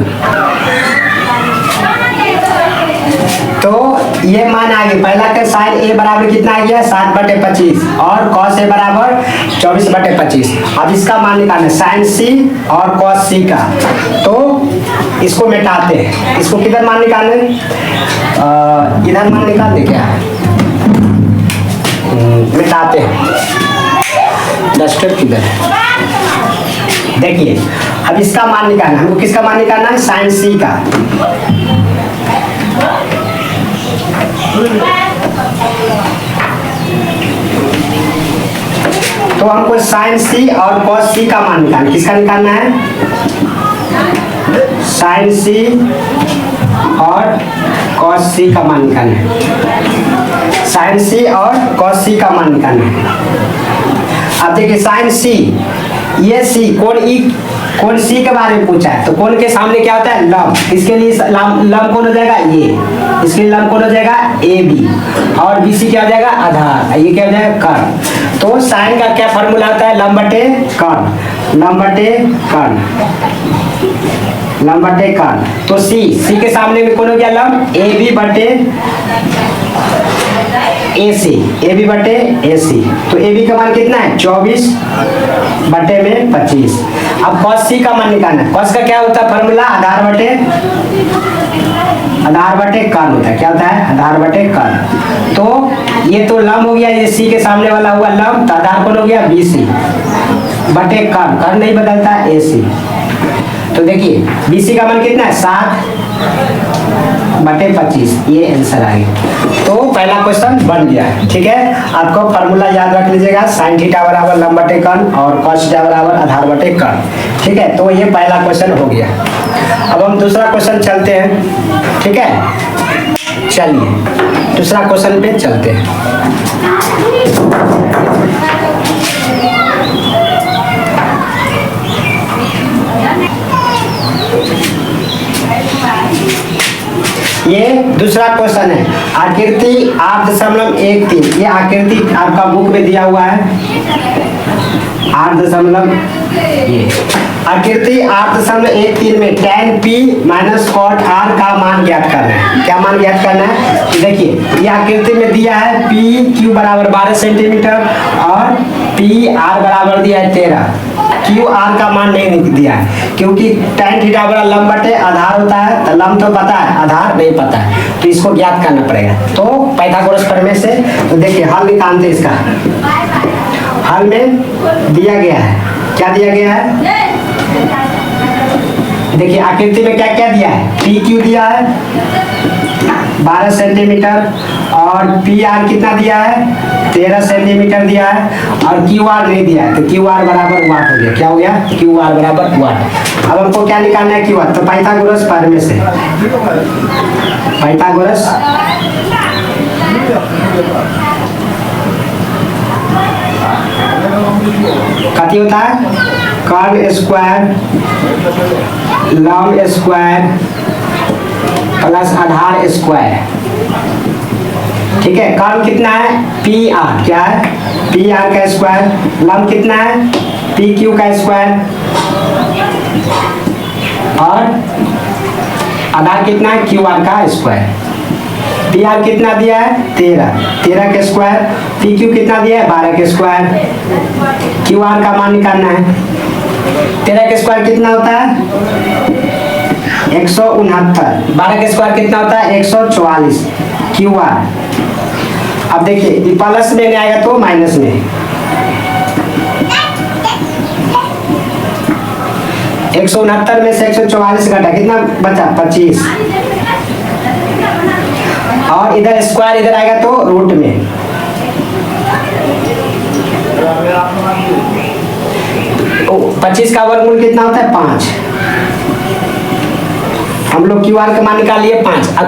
तो ये मान आ गया। पहला का साइन ए बराबर कितना आ गया? 7 बटे 25 और cos A बराबर 24 बटे 25। अब इसका मान निकालना है साइन सी और cos सी का। तो इसको मिटाते हैं। इसको किधर मान निकालने? इधर मान निकाल दे क्या? मिटाते हैं। डस्टर किधर है? देखिए अब इसका मान निकालना है। हमको किसका मान निकालना है? साइन सी का। तो हमको साइन सी और cos सी का मान निकालना। किसका निकालना है? साइन सी और cos सी का मान निकालना है। साइन सी और cos सी का मान निकालना है। अब देखिए साइन सी, ये सी कोण ई, कोण सी के बारे में पूछा है। तो कोण के सामने क्या होता है? लंब। इसके लिए लंब कौन हो जाएगा? ये। इसके लिए लंब कौन हो जाएगा? A B. और बी सी क्या हो जाएगा? आधार। ये क्या हो जाएगा? कर्ण। तो साइन का क्या फॉर्मूला होता है? लंब बटे कर्ण। लंब बटे कर्ण। लंब बटे कर्ण। तो सी के सामने में कौन हो गया? लंब। ए बी बटे ए सी। ए बी बटे ए सी। तो ए बी का मान कितना है? 24 बटे में 25। अब cos सी का मान निकालना है। cos का क्या होता है फॉर्मूला? आधार बटे कर्ण होता है। क्या होता है? आधार बटे कर्ण। तो ये तो लंब हो गया, ये सी के सामने वाला हुआ लंब। तो आधार कौन हो गया? बी सी बटे कर्ण। कर्ण नहीं बदलता, ए सी। तो देखिए बी सी का मान कितना है? 7 बटे 25। ये आंसर आ गया। तो पहला क्वेश्चन बन गया। ठीक है, आपको फॉर्मूला याद रख लीजिएगा। साइन थीटा बराबर लंब बटे कर्ण और cos थीटा बराबर आधार बटे कर्ण। ठीक है, तो ये पहला क्वेश्चन हो गया। अब हम दूसरा क्वेश्चन चलते हैं। ठीक है, चलिए दूसरा क्वेश्चन पे चलते हैं। ये दूसरा क्वेश्चन है। आकृति 8.13। ये आकृति आपका बुक में दिया हुआ है। 8. ये आकृति 8.13 में tan P minus cot R का मान ज्ञात करना है। क्या मान ज्ञात करना है? देखिए ये आकृति में दिया है PQ बराबर 12 सेंटीमीटर और PR बराबर दिया है 13। QR का मान नहीं दिया है क्योंकि tan थीटा बराबर लंब बटे आधार होता है। तो लंब तो पता है, आधार नहीं पता है, तो इसको ज्ञात करना पड़ेगा। तो पाइथागोरस प्रमेय से तो देखिए हल निकालते इसका। हल में दिया गया है, क्या दिया गया है? देखिए आकृति में क्या क्या दिया है? PQ दिया है 12 सेंटीमीटर और PR कितना दिया है? 13 सेंटीमीटर दिया है और QR नहीं दिया है। तो QR बराबर वाट हो गया। क्या हो गया? QR बराबर वाट। अब हमको क्या निकालना है? QR। तो पाइथागोरस प्रमेय से, पाइथागोरस कथी होता है? कर्ण स्क्वायर लंब स्क्वायर प्लस आधार स्क्वायर। ठीक है, कर्ण कितना है? PR। क्या है? PR का स्क्वायर। लंब कितना है? PQ का स्क्वायर। और आधार कितना है? QR का स्क्वायर। PR कितना दिया है? 13 के स्क्वायर। PQ कितना दिया है? 12 के स्क्वायर। QR का मान निकालना है। 13 के स्क्वायर कितना होता है? 169। 12 के स्क्वायर कितना होता है? 144। QR। अब देखिए ये प्लस में नहीं आएगा तो माइनस में। 169 में से 144 घटा कितना बचा? 25। और इधर स्क्वायर इधर आएगा तो रूट में। तो 25 का वर्गमूल कितना होता है? 5। हम लोग क्यू आर का मान निकाल लिए 5। अब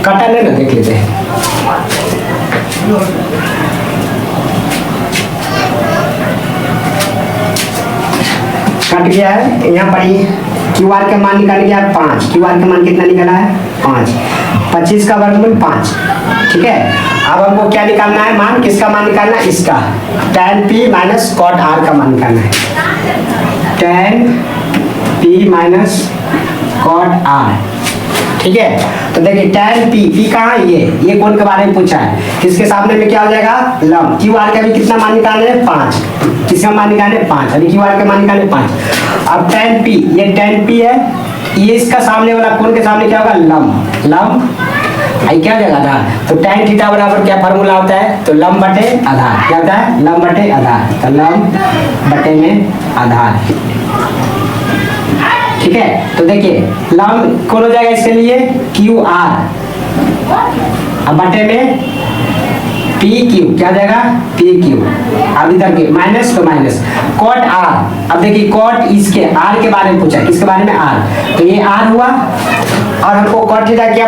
कटा नहीं ना, देख लेते हैं। कट गया है, यहाँ पर क्यू आर का मान निकाल गया 5। क्यू आर का मान कितना निकला है 5। 25 का वर्गमूल 5। ठीक है, अब हमको क्या निकालना है मान, किसका मान निकालना है, इसका tan p minus cot r का मान निकालना है। tan p minus cot r। ठीक है, तो देखिए tan p कहाँ है, ये कौन के बारे में पूछा है, किसके सामने में क्या हो जाएगा लम। क्यू आर का भी कितना मान निकालना है 5। किसका मान निकालना है 5, अभी क्यू आर का मान निकालना है 5। अब tan p, ये tan p है, ये इसका सामने वाला कौन के सामने क्या होगा लम आई क्या हो जाएगा आधार। तो tan थीटा बराबर क्या फार्मूला होता है, तो लम बटे आधार। क्या होता है, लम बटे आधार, तो लम बटे में आधार। ठीक है, तो देखिए लम कौन हो जाएगा इसके लिए क्यू आर, अब बटे में पी क्यू, क्या हो जाएगा पी क्यू। अब इधर के माइनस तो माइनस कॉट आर। अब देखिए कॉट इसके आर के बारे में पूछा है, किसके बारे में आर, तो ये आर हुआ। और हमको कॉट थीटा क्या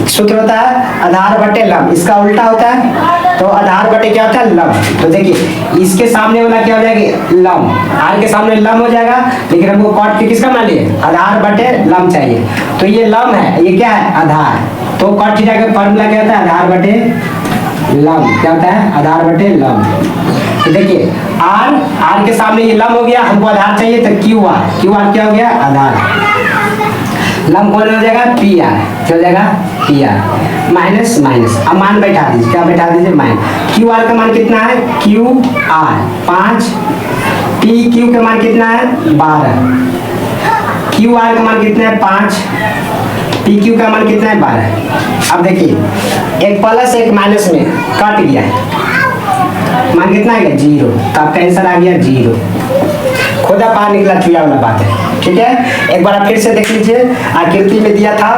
सूत्र होता है, आधार बटे लम, इसका उल्टा होता है, तो आधार बटे क्या होता है लम। तो देखिए इसके सामने वाला क्या हो जाएगा लम, आर के सामने लम हो जाएगा, लेकिन हमको कॉट के किसका मान लिए आधार बटे लम चाहिए, तो ये लम है, ये क्या है आधार। तो कॉट थीटा का फॉर्मूला क्या होता है आधार बटे लम, क्या होता है आधार बटे लम। तो देखिए आर के सामने ये लम हो गया, हमको आधार चाहिए तो क्यू आर क्या हो गया आधार। लम कौन हो जाएगा पी आर, क्या हो जाएगा पी आर माइनस माइनस। अब मान बैठा दीजिए, क्या बैठा दीजिए माइनस। क्यू आर का मान कितना है क्यू आर 5, पी क्यू का मान कितना है 12, क्यू आर का मान कितना है 5, पी क्यू का मान कितना है 12। अब देखिए एक प्लस एक माइनस में कट गया है, मान कितना है 0, तो आपका आंसर आ गया 0। खुदा पार निकला चुया वाला बात है। ठीक है, एक बार फिर से देख लीजिए, आकृति में दिया था,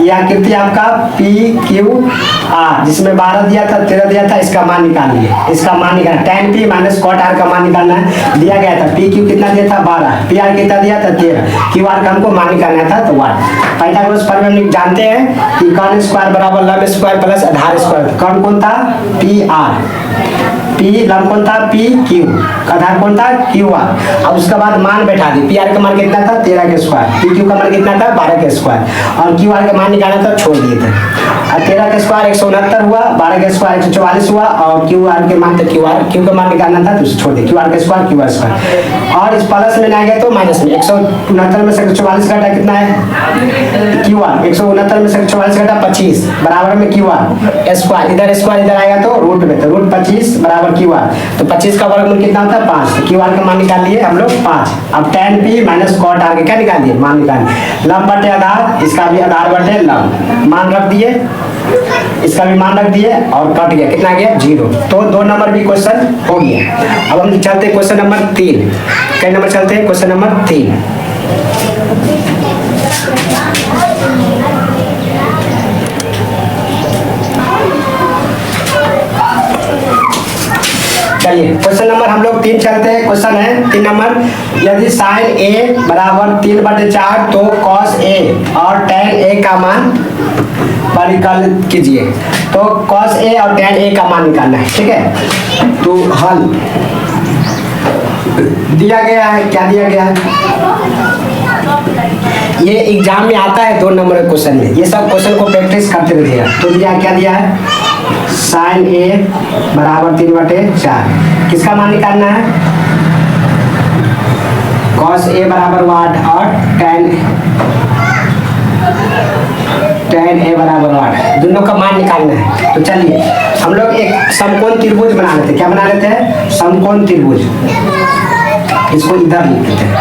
ये आकृति आपका पी क्यू आर, जिसमें 12 दिया था 13 दिया था, इसका मान निकालिए, इसका मान निकालना tan p minus cot r का मान निकालना है। दिया गया था पी क्यू कितना दिया था 12, पी आर कितना दिया था 13, क्यू आर का हमको मान निकालना था तो 1। पाइथागोरस थ्योरम हम जानते हैं कि कॉन स्क्वायर बराबर लंब स्क्वायर प्लस आधार स्क्वायर। कौन कौन था पी आर, पी लंब कौन था पी क्यू, आधार कौन था क्यू आर। अब उसके बाद मान बैठा दी, पी आर का मान कितना था 13 के स्क्वायर, पी क्यू का मान कितना था 12 के स्क्वायर, और क्यू आर का मान निकालना था छोड़ दिए थे। और 13 के स्क्वायर 169 हुआ, 12 के स्क्वायर 144 हुआ, और क्यू आर के मान क्यू का मान निकालना था तो छोड़ दिए, क्यू आर का स्क्वायर क्यू आर स्क्वायर। और इस प्लस में ना गया तो माइनस में 169 में से 144 घटा कितना है क्यू आर, 169 में से 144 घटा 25 बराबर में क्यू आर स्क्वायर, इधर स्क्वायर इधर आएगा तो रूट में, तो रूट 25 बराबर क्यू आर, तो 25 का वर्गमूल कितना होता है 5, तो क्यू आर का मान निकाल लिए हम लोग 5। अब tan p minus cot r के क्या निकाल दिए मान निकाल, लंब बटे आधार, इसका भी आधार बटे लंब, मान रख दिए, इसका भी मान रख दिए, और कट गया कितना गया 0। तो 2 नंबर भी क्वेश्चन हो गया। अब हम चलते क्वेश्चन नंबर 3, कई नंबर चलते हैं क्वेश्चन नंबर 3। चलिए क्वेश्चन नंबर हम लोग 3 चलते हैं। क्वेश्चन है 3 नंबर, यदि साइन ए बराबर 3/4 तो कॉस ए और tan ए का मान परिकलित कीजिए। तो कॉस ए और tan ए का मान निकालना है। ठीक है, तो हल दिया गया है, क्या दिया गया है, ये एग्जाम में आता है 2 नंबर के क्वेश्चन में, ये सब क्वेश्चन को प्रैक्टिस करते रहिएगा। तो दिया क्या दिया है साइन ए बराबर 3/4, किसका मान निकालना है कॉस ए बराबर 8 और tan ए बराबर 8, दोनों का मान निकालना है। तो चलिए हम लोग एक समकोण त्रिभुज बना लेते हैं। क्या बना लेते हैं समकोण त्रिभुज, इसको इधर लिख लेते हैं।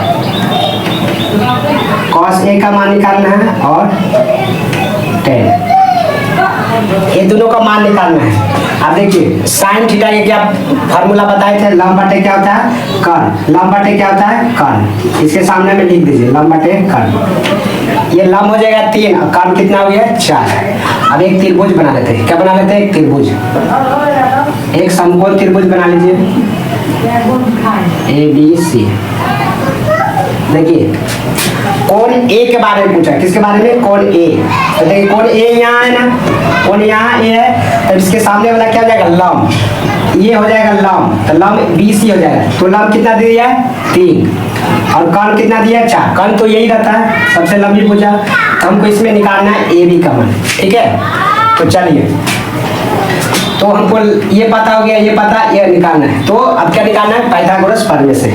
कॉस ए का मान निकालना है और tan, ये दोनों का मान निकालना है। अब देखिए साइन थीटा के क्या फार्मूला बताए थे, लंब बटे क्या होता है कर्ण, लंब बटे क्या होता है कर्ण, इसके सामने में लिख दीजिए लंब बटे कर्ण। ये लंब हो जाएगा 3 और कर्ण कितना हो गया 4। अब एक त्रिभुज बना लेते हैं। क्या बना लेते हैं एक त्रिभुज, एक समकोण त्रिभुज बना लीजिए ABC। देखिए कोण ए के बारे में पूछा, किसके बारे में, कोण ए। तो देखिए कोण ए यहाँ है ना, कोण यहाँ ए है, तो इसके सामने वाला क्या हो जाएगा, लंब, ये हो जाएगा लंब, तो लंब BC हो जाएगा। तो लंब कितना दे दिया है, 3, और कर्ण कितना दिया है, 4। कर्ण तो यही रहता है, सबसे लंबी पूछा, तो हमको इसमें निकालना है AB का मान, ठीक है। तो चलिए, तो हमको ये पता हो गया, ये पता, ये निकालना है। तो अब क्या निकालना है, पाइथागोरस प्रमेय से,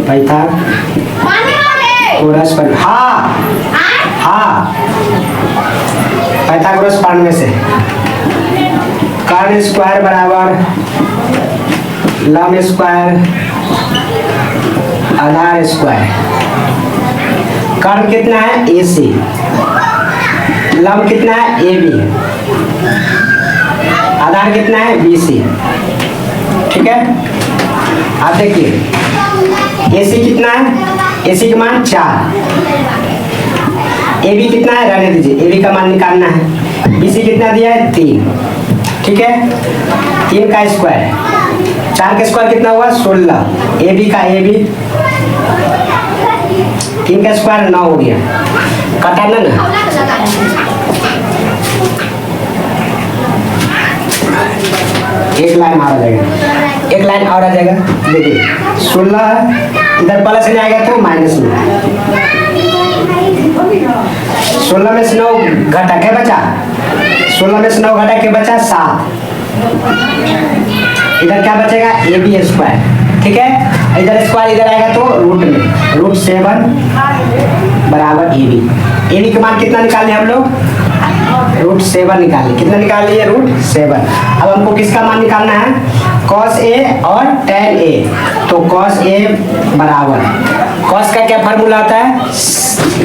पाइथागोरस प्रमेय, हाँ हाँ, पाइथागोरस प्रमेय से कर्ण स्क्वायर बराबर लंब स्क्वायर आधार स्क्वायर। कर्ण कितना है, AC, लंब कितना है, AB, आधार कितना है, BC, ठीक है। आप देखिए AC कितना है, AC का मान 4, AB कितना है, रहने दीजिए, AB का मान निकालना है। BC कितना दिया है, 3, ठीक है। 3 का स्क्वायर, 4 का स्क्वायर कितना हुआ, 16, AB का AB, 3 का स्क्वायर 9 हो गया, कटाना ना, एक लाइन और आ जाएगा, एक लाइन और आ जाएगा। देखिए 16 इधर प्लस में आएगा तो माइनस में, 16 में से 9 घटा के बचा, 16 में से 9 घटा के बचा 7, इधर क्या बचेगा, AB स्क्वायर, ठीक है। इधर स्क्वायर इधर आएगा तो रूट में, √7 बराबर AB का मान कितना निकाले हम लोग, √7 निकाले, कितना निकाल लिए, √7। अब हमको किसका मान निकालना है, cos A और tan A। तो cos A बराबर, cos का क्या फार्मूला होता है,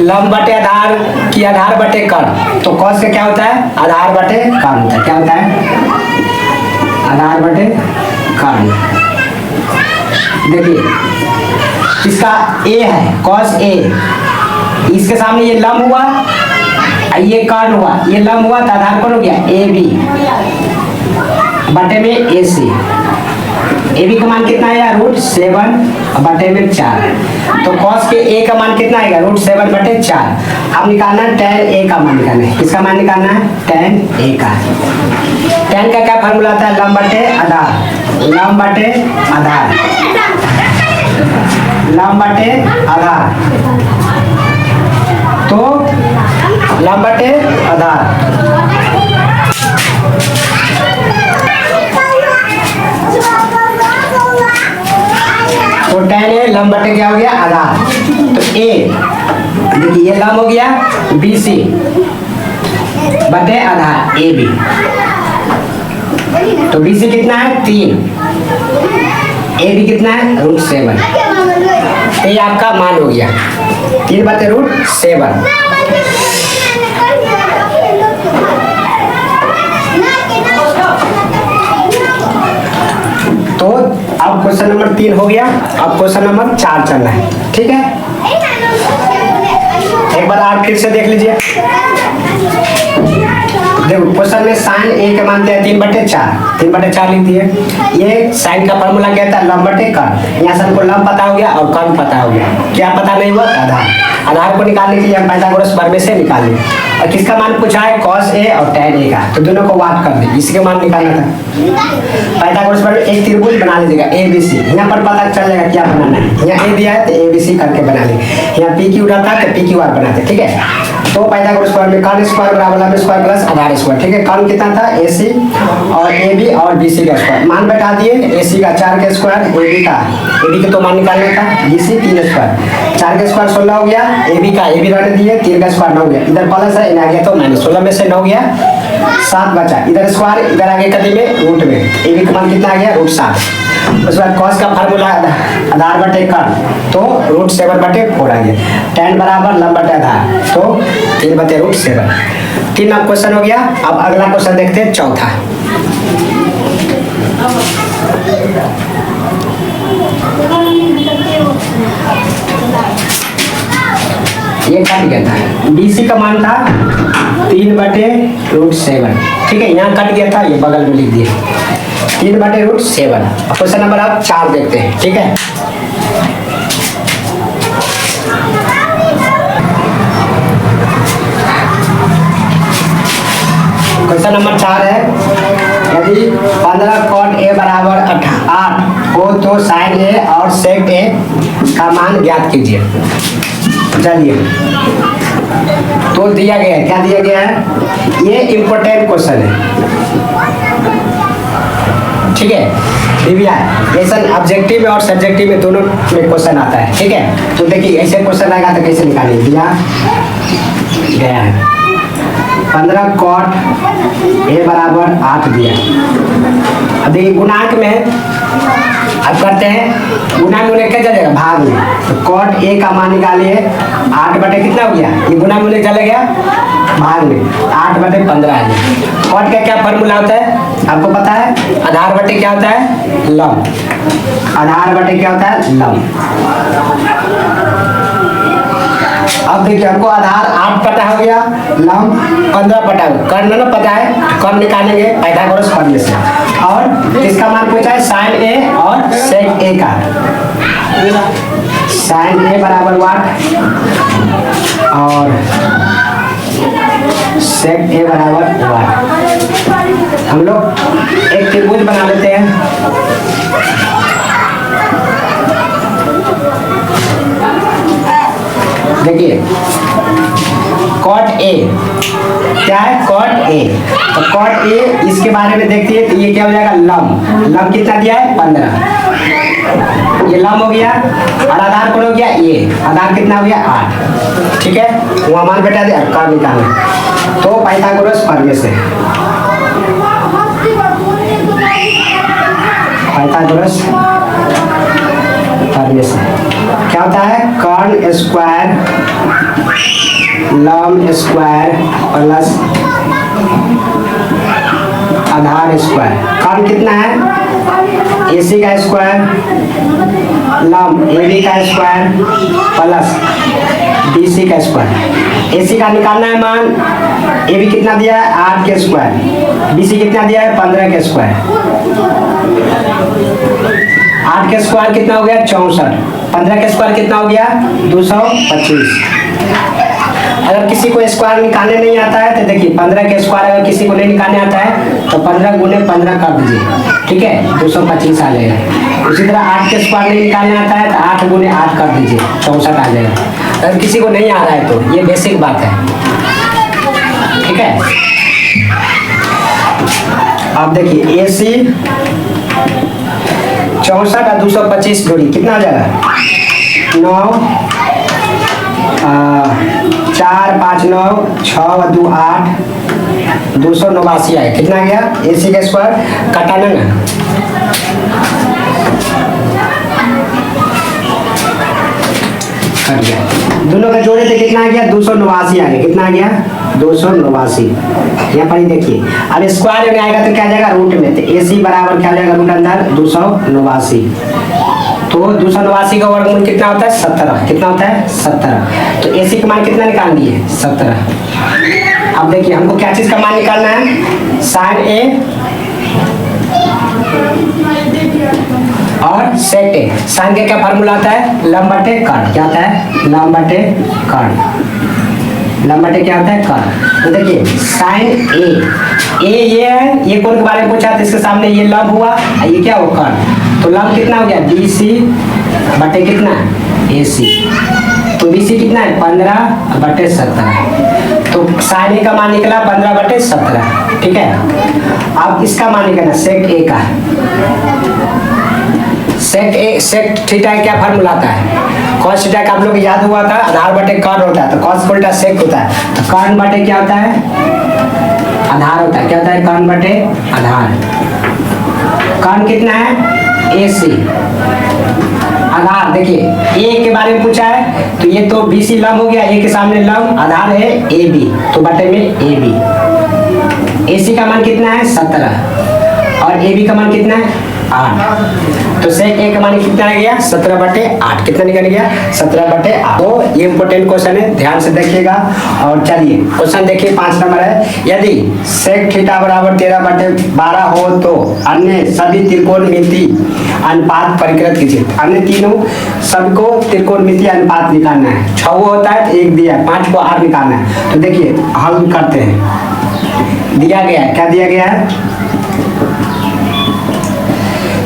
लंब बटे आधार की आधार बटे कर्ण। तो cos का क्या होता है, आधार बटे कर्ण होता है, क्या होता है, आधार बटे कर्ण। देखिए इसका A है, cos A, इसके सामने ये लंब हुआ, ये कर्ण हुआ, ये लंब हुआ, तो आधार कौन हो गया, AB बटे में AC। AB का मान कितना आया, √7 बटे में 4। तो cos के A का मान कितना आएगा, √7 बटे 4। अब निकालना है tan A का मान निकालना है, किसका मान निकालना है, tan A का। tan का क्या फार्मूला आता है, लंब बटे आधार, लंब बटे आधार, लंब बटे आधार, तो लंब बटे आधार, तो tan A लंब बटे क्या हो गया, आधार। तो A देखिए ये लंब हो गया, BC बटे आधार AB, तो BC कितना है, 3, AB कितना है, √7। ये आपका मान हो गया 3 बटे √7। तो अब क्वेश्चन नंबर 3 हो गया, अब क्वेश्चन नंबर 4 चलना है, ठीक है। एक बार आप फिर से देख लीजिए, देखो क्वेश्चन में साइन A के मानते हैं 3/4, 3/4 लिख दिए। ये साइन का फॉर्मूला क्या था, लंब बटे कर्ण। यहाँ से हमको लंब पता हो गया और कर्ण पता हो गया, क्या पता नहीं हुआ, आधार। आधार को निकालने के लिए हम पाइथागोरस प्रमेय से निकालें। और किसका मान पूछा है, cos A और tan A का, तो दोनों को वाट कर दे, इसी के मान निकालना था। पाइथागोरस प्रमेय एक त्रिभुज बना लीजिएगा ABC, यहाँ पर पता चल जाएगा क्या बनाना है। यहाँ A दिया है तो ABC करके बना ले, यहाँ PQ रहता है तो PQR बनाते, ठीक है। तो पाइथागोरस प्रमेय कर्ण स्क्वायर बराबर लंब स्क्वायर प्लस आधार स्क्वायर, ठीक है। कर्ण कितना था, AC और AB और BC का स्क्वायर, मान बैठा दिए। AC का 4 का स्क्वायर, AB का तो मान निकालना था, BC 3 स्क्वायर, 4 का स्क्वायर 16 हो गया, AB रहने दिए, 3 का स्क्वायर 9 हो गया, इधर प्लस है, इधर आ गया तो माइनस, 16 में से 9 गया, 7 बचा, इधर स्क्वायर, इधर आगे कदम में रूट में, AB का मान कितना आ गया, √7। उसके बाद cos का फार्मूला आधार बटे कर्ण, तो √7 बटे 4 आ गया। tan बराबर लंब बटे आधार, तो 3 बटे √7। 3 अब क्वेश्चन हो गया। अब अगला क्वेश्चन देखते हैं, चौथा। ये कट गया था, BC का मान था 3 बटे √7, ठीक है। यहाँ कट गया था, ये बगल में लिख दिए 3 बटे √7। क्वेश्चन नंबर आप 4 देखते हैं, ठीक है। नंबर 4 है, यदि 15 cot A बराबर 8 हो तो sin A और sec A का मान ज्ञात कीजिए। चलिए, तो दिया गया है, क्या दिया गया है, ये इम्पोर्टेंट क्वेश्चन है, ठीक है। डेविएशन ऑब्जेक्टिव में और सब्जेक्टिव में दोनों में क्वेश्चन आता है, ठीक है। तो देखिए ऐसे क्वेश्चन आएगा तो कैसे निकालिए, दिया गया है 15 cot A बराबर 8 दिया। अब देखिए गुणांक में अब करते हैं, गुणांक में क्या चलेगा, भाग में, तो cot A का मान निकालिए, 8 बटे कितना हो गया, ये गुणांक में चले गया भाग में, 8 बटे 15 है। cot का क्या फॉर्मूला होता है आपको पता है, आधार बटे क्या होता है, लंब, आधार बटे क्या होता है, लंब। अब देखिए हमको आधार 8 पता हो गया, लंब 15 पता हो, कर्ण ना पता है, कर्ण निकालेंगे पाइथागोरस फॉर्मूले से। और किसका मान पूछा है, sin A और sec A का, sin A बराबर 8 और sec A बराबर 8। हम लोग एक त्रिभुज बना लेते हैं, देखिए cot A क्या है, cot A, तो cot A इसके बारे में देखते हैं, तो ये क्या हो जाएगा, लंब, लंब कितना दिया है 15, ये लंब हो गया, और आधार कौन हो गया, ये आधार कितना हो गया 8, ठीक है। वहाँ मान बेटा दे कर निकालना, तो पाइथागोरस फॉर्मूले से, पाइथागोरस फॉर्मूले से क्या होता है, कर्ण स्क्वायर लंब स्क्वायर प्लस आधार स्क्वायर। कर्ण कितना है, AC का स्क्वायर लंब AB का स्क्वायर प्लस BC का स्क्वायर। AC का निकालना है मान, AB कितना दिया है 8 के स्क्वायर, BC कितना दिया है 15 के स्क्वायर, 8 के स्क्वायर कितना हो गया 64, 15 के स्क्वायर कितना हो गया 225। अगर किसी को स्क्वायर निकालने नहीं आता है तो देखिए 15 के स्क्वायर अगर किसी को नहीं निकालने आता है तो 15 गुने 15 कर दीजिए, ठीक है, 225 आ जाएगा। उसी तरह 8 के स्क्वायर नहीं निकालने आता है तो 8 गुने 8 कर दीजिए, 64 आ जाएगा। अगर किसी को नहीं आ रहा है तो ये बेसिक बात है, ठीक है। अब देखिए AC 64 और 225 जोड़ी कितना आ जाएगा, 9 4 5 9 6 2 8 289 आए, कितना गया AC का स्क्वायर, कटाना ना, कट गया, दोनों का जोड़े थे कितना आ गया 289 आ गया, कितना आ गया 289। यहाँ पर ही देखिए, अब स्क्वायर में आएगा तो क्या जाएगा रूट में, तो AC बराबर क्या जाएगा रूट अंदर 289, तो 289 का वर्गमूल कितना होता है 17, कितना होता है 17, तो AC का मान कितना निकाल दिए 17। अब देखिए हमको क्या चीज का मान निकालना है, sin A और sec A। sin का क्या फार्मूला आता है, लंब बटे कर्ण, क्या आता है लंब बटे कर्ण, लंब बटे क्या होता है कर्ण। तो देखिए sin A ये है, ये कोण के बारे में पूछा तो इसके सामने ये लंब हुआ, ये क्या हो कर्ण, तो लंब कितना हो गया BC बटे कितना AC, तो BC कितना है 15 बटे 17, तो sin A का मान निकला 15 बटे 17, ठीक है। अब इसका मान निकलना sec A का, sec थीटा क्या फार्मूला आता है, cos थीटा का आप लोग याद हुआ था, आधार बटे कर्ण होता है, तो cos उल्टा sec होता है, तो कर्ण बटे क्या होता है आधार होता है, क्या होता है कर्ण बटे आधार। कर्ण कितना है AC, आधार देखिए A के बारे में पूछा है तो ये तो BC लंब हो गया, A के सामने लंब, आधार है AB तो बटे में AB। AC का मान कितना है 17 और AB का मान कितना है 8, तो sec A का मान कितना आ गया 17 बटे 8, कितना निकल गया 17 बटे 8। तो ये इंपॉर्टेंट क्वेश्चन है, ध्यान से देखिएगा। और चलिए क्वेश्चन देखिए 5 नंबर है, यदि sec थीटा बराबर 13 बटे 12 हो तो अन्य सभी त्रिकोणमिति अनुपात परिकृत कीजिए। अन्य तीनों सबको त्रिकोणमिति अनुपात निकालना है, 6 होता है 1 दिया, 5 को 8 निकालना है। तो देखिए हल करते हैं, दिया गया है, क्या दिया गया है,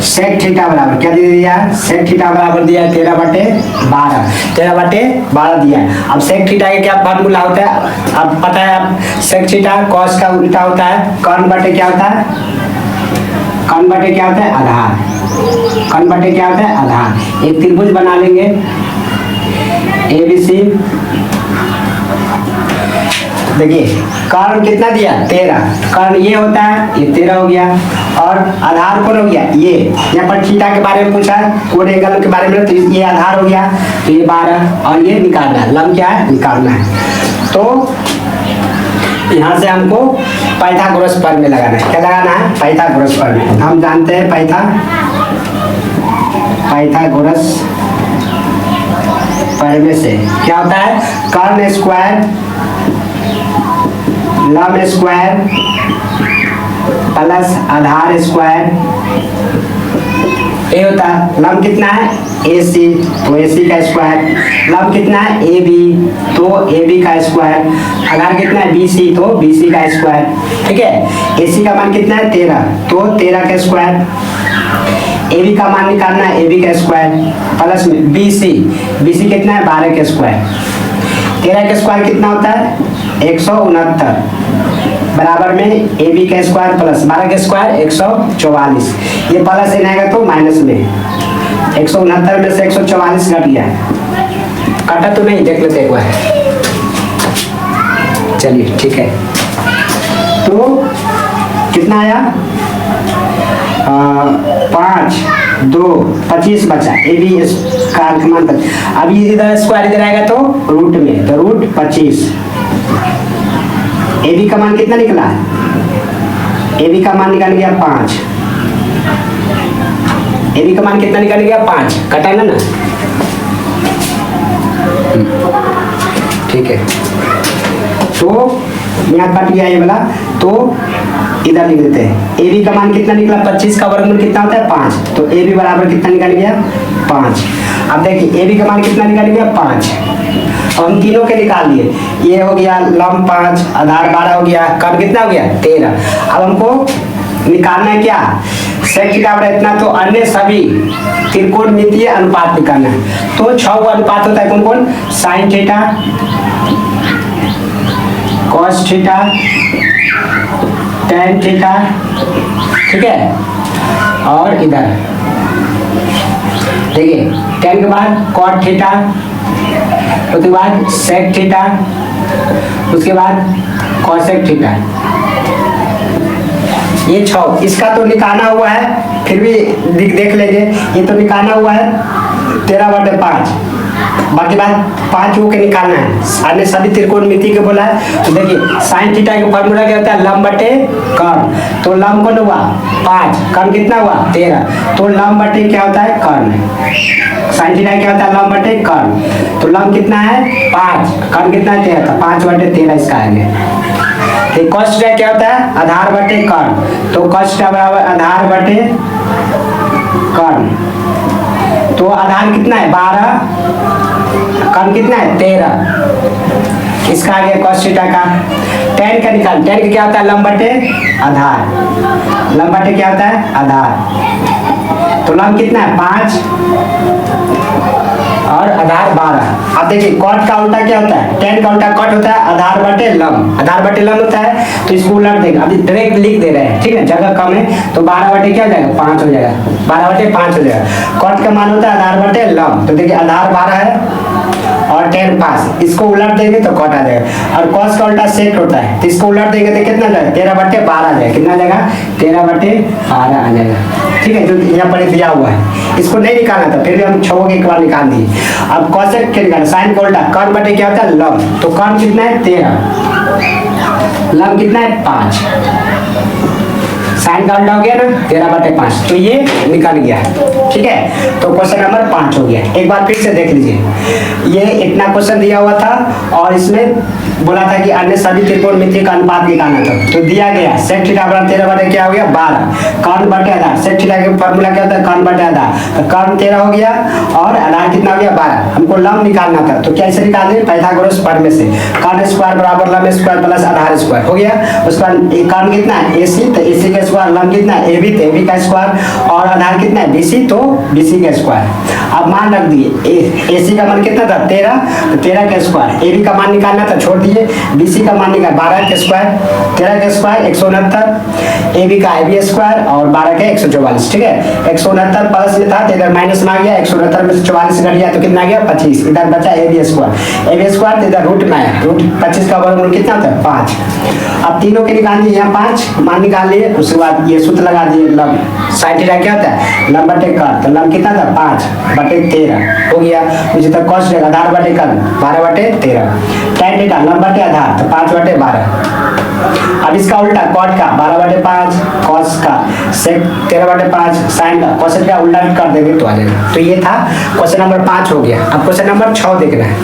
सेक थीटा बराबर क्या दे दिया है, सेक थीटा बराबर दिया है 13/12, 13/12 दिया है। अब सेक थीटा का क्या फार्मूला होता है, अब पता है आप, सेक थीटा कॉस का उल्टा होता है, कॉन बटे क्या होता है, कॉन बटे क्या होता है, आधार, कॉन बटे क्या होता है, आधार। एक त्रिभुज बना लेंगे ABC, देखिए कर्ण कितना दिया 13, कर्ण ये होता है, ये 13 हो गया, और आधार कौन हो गया, ये यहाँ पर थीटा के बारे में पूछा है, कोण एंगल के बारे में, तो ये आधार हो गया, तो ये 12, और ये निकालना है, लंब क्या है, निकालना है। तो यहाँ से हमको पाइथागोरस प्रमेय लगाना है, क्या लगाना है, पाइथागोरस प्रमेय। हम जानते हैं पाइथागोरस प्रमेय से क्या होता है, कर्ण स्क्वायर लंब स्क्वायर प्लस आधार स्क्वायर, ये होता है। लंब कितना है AC, तो AC का स्क्वायर, लंब कितना है AB, तो AB का स्क्वायर, आधार कितना है BC, तो BC का स्क्वायर, ठीक है। AC का मान कितना है 13, तो 13 का स्क्वायर, AB का मान निकालना है AB का स्क्वायर, प्लस में BC कितना है 12 का स्क्वायर, 13 का स्क्वायर कितना होता है 169, बराबर में AB का स्क्वायर प्लस 12 का स्क्वायर 144, ये प्लस इन आएगा तो माइनस में, 169 में से 144 घट गया, कटा तो नहीं, देख लेते एक बार, चलिए ठीक है। तो कितना आया 5 2 25 बचा, AB का मान, अभी इधर स्क्वायर इधर आएगा तो रूट में, तो रूट 25, AB का मान कितना निकला, AB का मान निकल गया 5, AB का मान कितना निकल गया 5, कटाना ना, ठीक है। तो यहाँ कट गया ये वाला, तो इधर लिख देते हैं, AB का मान कितना निकला 25 का वर्गमूल कितना होता है 5, तो AB बराबर कितना निकल गया 5। अब देखिए AB का मान कितना निकल गया 5, हम तीनों के निकाल लिए, ये हो गया लंब 5, आधार 12 हो गया, कर्ण कितना हो गया 13। अब हमको निकालना है क्या, सेक थीटा बराबर इतना, तो अन्य सभी त्रिकोणमितीय अनुपात निकालना है। तो 6 अनुपात होता है, कौन कौन, sign theta, cos theta, tan theta, ठीक है, और इधर देखिए टेन के बाद कॉट थीटा, उसके बाद सेक थीटा, उसके बाद कॉसेक थीटा, ये 6, इसका तो निकालना हुआ है, फिर भी देख लेंगे, ये तो निकालना हुआ है 13/5, बाकी बात 5 के निकालना है, अन्य सभी त्रिकोणमिति के बोला है। तो देखिए साइन थीटा का फॉर्मूला क्या होता है, लंब बटे कर्ण, तो लंब कौन हुआ 5, कर्ण कितना हुआ 13, तो लंब बटे क्या होता है कर्ण, साइन थीटा क्या होता है लंब बटे कर्ण, तो लंब कितना है 5, कर्ण कितना है 13, तो 5/13 इसका आएगा। ठीक, कॉस थीटा क्या होता है आधार बटे कर्ण, तो कॉस थीटा बराबर आधार बटे कर्ण, तो आधार कितना है 12, कर्ण कितना है 13, इसका आ गया कॉस थीटा का। टेन का निकाल, टेन का क्या होता है लंब बटे आधार, लंब बटे क्या होता है आधार, तो लंब कितना है 5 और आधार 12। अब देखिए कॉट का उल्टा क्या होता है, टेन का उल्टा कॉट होता है आधार बटे लंब, आधार बटे लंब होता है, तो इसको उलट देगा, अभी डायरेक्ट लिख दे रहे हैं, ठीक है, जगह कम है, तो 12 बटे क्या हो जाएगा 5 हो जाएगा, 12/5 हो जाएगा। कॉट का मान होता है आधार बटे लंब, तो देखिए आधार 12 है और 10 5, इसको उलट देंगे तो कॉट आ जाएगा, और कॉस का उल्टा सेक होता है, तो इसको उलट देंगे तो कितना जाएगा 13/12 आ जाएगा, कितना जाएगा 13/12 आ जाएगा, ठीक है, जो यहाँ पर दिया हुआ है, इसको नहीं निकालना था, फिर भी हम 6 के एक बार निकाल दिए। अब कॉसेक के निकालना, साइन का उल्टा, कर्ण बटे क्या होता है लंब, तो कर्ण कितना है 13, लंब कितना है 5, साइन का उल्टा हो गया ना 13/5, तो ये निकल गया, ठीक है। तो क्वेश्चन नंबर 5 हो गया। एक बार फिर से देख लीजिए, ये इतना क्वेश्चन दिया हुआ था और इसमें बोला था कि अन्य सभी त्रिकोणमिति का अनुपात निकालना था, तो दिया गया sec थीटा बराबर 13 बटे क्या हो गया 12, कर्ण बटे आधार। sec थीटा का फार्मूला क्या होता है कर्ण बटे आधार, तो कर्ण 13 हो गया और आधार कितना हो गया 12। हमको लंब निकालना था, तो कैसे निकालें, पाइथागोरस प्रमेय से। कर्ण स्क्वायर बराबर लंब स्क्वायर प्लस आधार स्क्वायर हो गया। उसके बाद कर्ण कितना है AC, तो AC का स्क्वायर, लंब कितना है AB, तो AB का स्क्वायर, और आधार कितना है BC, तो BC का स्क्वायर। अब मान रख दिए AC का मान कितना था 13, तो 13 का स्क्वायर, AB का मान निकालना था छोड़ दिए, BC का मान निकाल 12 का स्क्वायर, 13 का स्क्वायर 169, AB का AB स्क्वायर और 12 का 144। ठीक है, 169 प्लस में था तो इधर माइनस में आ गया, 169 में से 44 घट गया तो कितना आ गया 25, इधर बचा AB स्क्वायर, AB स्क्वायर तो इधर रूट में है, रूट 25 का वर्गमूल कितना होता है 5। अब तीनों के निकाल दिए, यहाँ 5 मान निकाल लिए, उसके बाद ये सूत्र लगा दिए लंब sin थीटा क्या होता है लंब बटे कर्ण, तो लंब कितना था 5 बटे 13 हो गया। मुझे तक कॉस रहेगा आधार बटे कर्ण 12 बटे 13, tan थीटा लंब बटे आधार तो 5 बटे 12। अब इसका उल्टा कॉट का 12 बटे 5, कॉस का sec 13 बटे 5, साइन का कोसेक का उल्टा कर देंगे तो आ जाएगा। तो ये था क्वेश्चन नंबर 5 हो गया। अब क्वेश्चन नंबर 6 देखना है।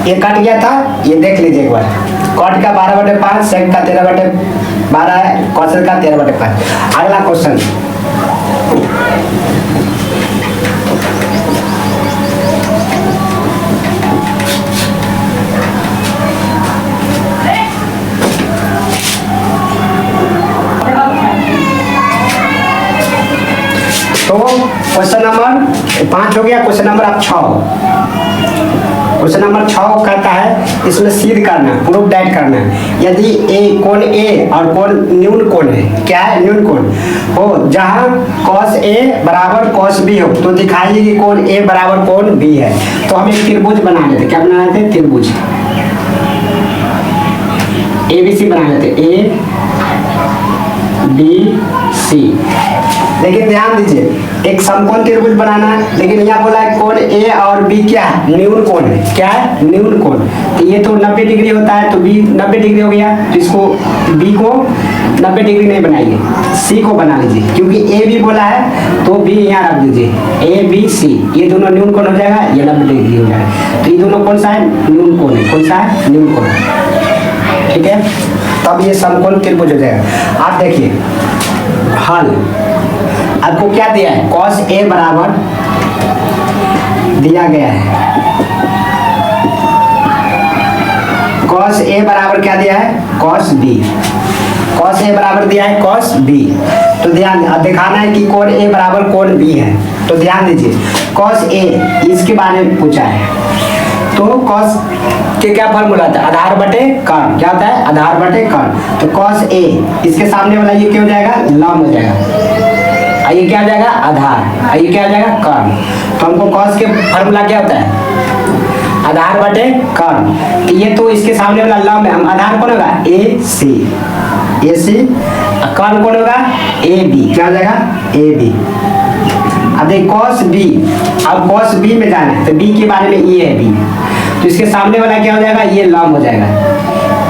ये कट गया था, ये देख लीजिए एक बार। कॉट का 12 बटे 5, सेक का 13 बटे 12 है, कॉसेक का 13 बटे 5। अगला क्वेश्चन, तो क्वेश्चन नंबर 5 हो गया। क्वेश्चन नंबर अब 6। क्वेश्चन नंबर 6 कहता है इसमें सिद्ध करना, प्रूफ डाइट करना है। यदि कोण A और कोण न्यून कोण है, क्या है न्यून कोण हो, जहां cos A बराबर cos B हो, तो दिखाइए कि कोण A बराबर कोण B है। तो हम एक त्रिभुज बना लेते, क्या बना लेते त्रिभुज ABC बना लेते, ABC। लेकिन ध्यान दीजिए एक समकोण त्रिभुज बनाना है, लेकिन यहाँ बोला है कोण A और B क्या है न्यून कोण है, क्या है न्यून कोण। तो ये तो 90 डिग्री होता है, तो B 90 डिग्री हो गया, तो इसको B को 90 डिग्री नहीं बनाइए, C को बना लीजिए, क्योंकि A भी बोला है तो B यहाँ रख दीजिए, ABC ये दोनों न्यून कोण हो जाएगा, ये 90 डिग्री हो जाएगा। तो ये दोनों कौन सा है न्यून कोण है, कौन सा है न्यून कोण। ठीक है, तब ये समकोण त्रिभुज हो जाएगा। आप देखिए हल, आपको क्या दिया है cos A बराबर दिया गया है, cos A बराबर क्या दिया है cos B, cos A बराबर दिया है cos B। तो ध्यान दिखाना है कि कोण A बराबर कोण B है। तो ध्यान दीजिए cos A इसके बारे में पूछा है, तो cos के क्या फॉर्मूला था आधार बटे कर्ण, क्या होता है आधार बटे कर्ण। तो cos A इसके सामने वाला ये क्या हो जाएगा लंब हो जाएगा, ये क्या हो जाएगा आधार, ये क्या हो जाएगा कर्ण। तो हमको cos के फॉर्मूला क्या होता है आधार बटे कर्ण, तो ये तो इसके सामने वाला लंब है, हम आधार कौन होगा AC, कर्ण कौन होगा AB, क्या हो जाएगा AB। अब देखिए cos B, अब cos B में जाना है तो B के बारे में ये है B, तो इसके सामने वाला क्या हो जाएगा ये लंब हो जाएगा,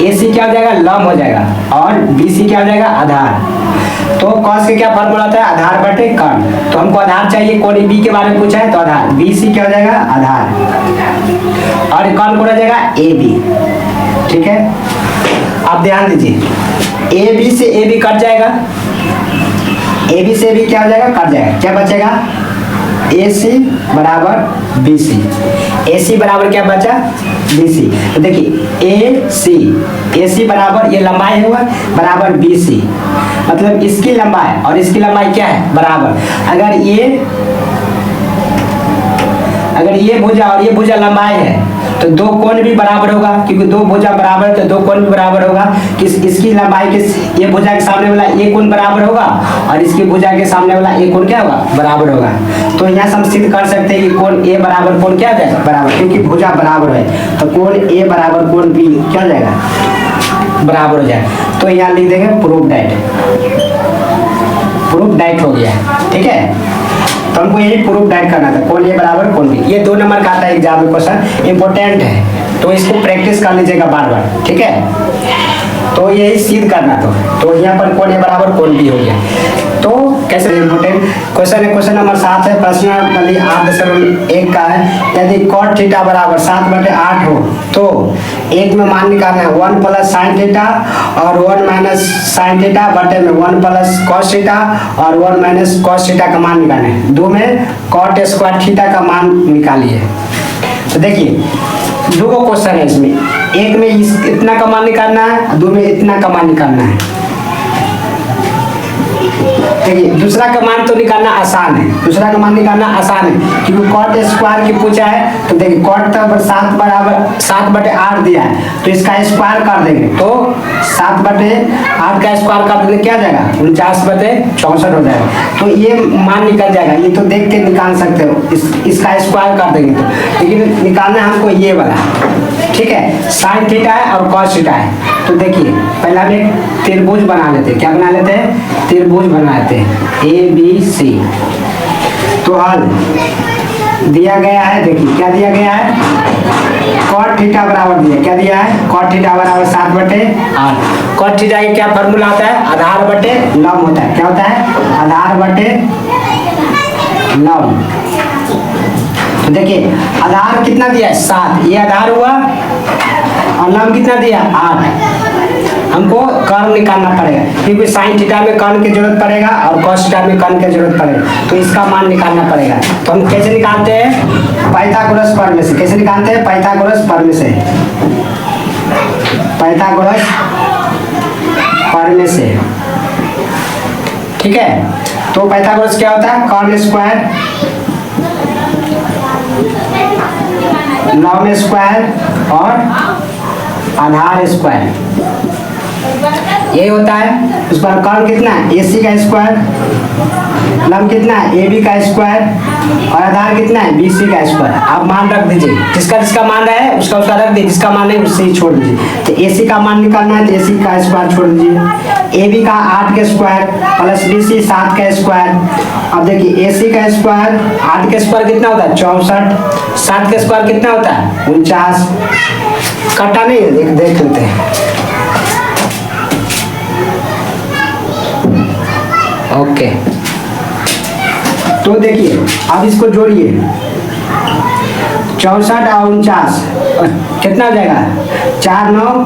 AC क्या हो जाएगा लंब हो जाएगा और BC क्या हो जाएगा आधार। तो cos के क्या फॉर्मूला होता है आधार बटे कर्ण, तो हमको आधार चाहिए, कोण B के बारे में पूछा है तो आधार BC क्या हो जाएगा आधार और कर्ण कौन हो जाएगा AB। ठीक है, अब ध्यान दीजिए AB से AB कट जाएगा, AB से AB क्या हो जाएगा कट जाएगा, क्या बचेगा AC बराबर BC, AC बराबर क्या बचा BC। तो देखिए AC बराबर ये लंबाई हुआ बराबर BC, मतलब इसकी लंबाई और इसकी लंबाई क्या है बराबर। अगर ये भुजा और ये भुजा लंबाई है तो दो कोण भी बराबर होगा, क्योंकि दो भुजा बराबर है तो दो कोण भी बराबर होगा। इसकी लंबाई के ये भुजा के सामने वाला एक कोण बराबर होगा और इसकी भुजा के सामने वाला एक कोण क्या होगा बराबर होगा। तो यहाँ से हम सिद्ध कर सकते हैं कि कोण A बराबर कोण क्या हो जाएगा बराबर, क्योंकि भुजा बराबर है तो कोण A बराबर कोण B क्या हो जाएगा बराबर हो जाएगा। तो यहाँ लिख देंगे प्रूफ प्रूफ डाइट हो गया है। ठीक है, तो हमको यही प्रूफ डाइट करना था, कौन ए बराबर कौन बी। ये 2 नंबर का आता है एग्जाम में क्वेश्चन, इंपॉर्टेंट है, तो इसको प्रैक्टिस कर लीजिएगा बार बार। ठीक है, तो यही सिद्ध करना तो यहाँ पर कौन ए बराबर कौन बी हो गया। तो कैसे इंपॉर्टेंट क्वेश्चन है, क्वेश्चन नंबर 7 है, प्रश्न आर्ध 1 का है। यदि कॉट थीटा बराबर 7/8 हो तो एक में मान निकालना है 1 प्लस साइन थीटा और 1 माइनस साइन थीटा बटे में 1 प्लस कॉस थीटा और 1 माइनस कॉस थीटा का मान निकालना है। 2 में कॉट स्क्वायर थीटा का मान निकालिए। तो देखिए 2 क्वेश्चन है इसमें, एक में इतना का मान निकालना है, 2 में इतना का मान निकालना है। देखिए दूसरा का मान तो निकालना आसान है, दूसरा का मान निकालना आसान है क्योंकि कॉट स्क्वायर की पूछा है। तो देखिए कॉट तब 7 बराबर 7/8 दिया है, तो इसका स्क्वायर कर देंगे तो 7/8 का स्क्वायर कर देंगे क्या जाएगा 49/64 हो जाएगा। तो ये मान निकल जाएगा, ये तो देख के निकाल सकते हो, इसका स्क्वायर कर देंगे तो, लेकिन निकालना है हमको ये वाला। ठीक है, साइन थीटा है और कॉस थीटा है। तो देखिए पहले हम एक त्रिभुज बना लेते हैं, क्या बना लेते हैं, त्रिभुज बना लेते हैं ABC। तो हल दिया गया है, देखिए क्या दिया गया है, कॉट थीटा बराबर दिया, क्या दिया है, कॉट थीटा बराबर 7/8। कॉट थीटा का क्या फॉर्मूला होता है, आधार बटे लंब होता है। क्या होता है, आधार बटे लंब। तो देखिए आधार कितना दिया है 7, ये आधार हुआ और लंब कितना दिया 8। हमको कर्ण निकालना पड़ेगा क्योंकि साइन थीटा में कर्ण की जरूरत पड़ेगा और कॉस थीटा में कर्ण की जरूरत पड़ेगा, तो इसका मान निकालना पड़ेगा। तो हम कैसे निकालते हैं, पाइथागोरस प्रमेय से। कैसे निकालते हैं, पाइथागोरस प्रमेय से, पाइथागोरस प्रमेय से। ठीक है, तो पाइथागोरस क्या होता है, कर्ण स्क्वायर लंब स्क्वायर और आधार स्क्वायर, ये होता है। उस पर कर्ण कितना है, AC का स्क्वायर, लंब कितना है AB का स्क्वायर और आधार कितना है BC का स्क्वायर। आप मान रख दीजिए, जिसका जिसका मान रहा है उसका उसका रख दीजिए, जिसका मान नहीं उससे ही छोड़ दीजिए। तो AC का मान निकालना है तो AC का स्क्वायर छोड़ दीजिए। AB का 8 का स्क्वायर प्लस BC 7 का स्क्वायर। अब देखिए AC का स्क्वायर 8 का स्क्वायर कितना होता है 64, 7 का स्क्वायर कितना होता है 49। कटा नहीं है, देख लेते हैं। ओके, तो देखिए अब इसको जोड़िए, 64 और 49 कितना हो जाएगा, 4 9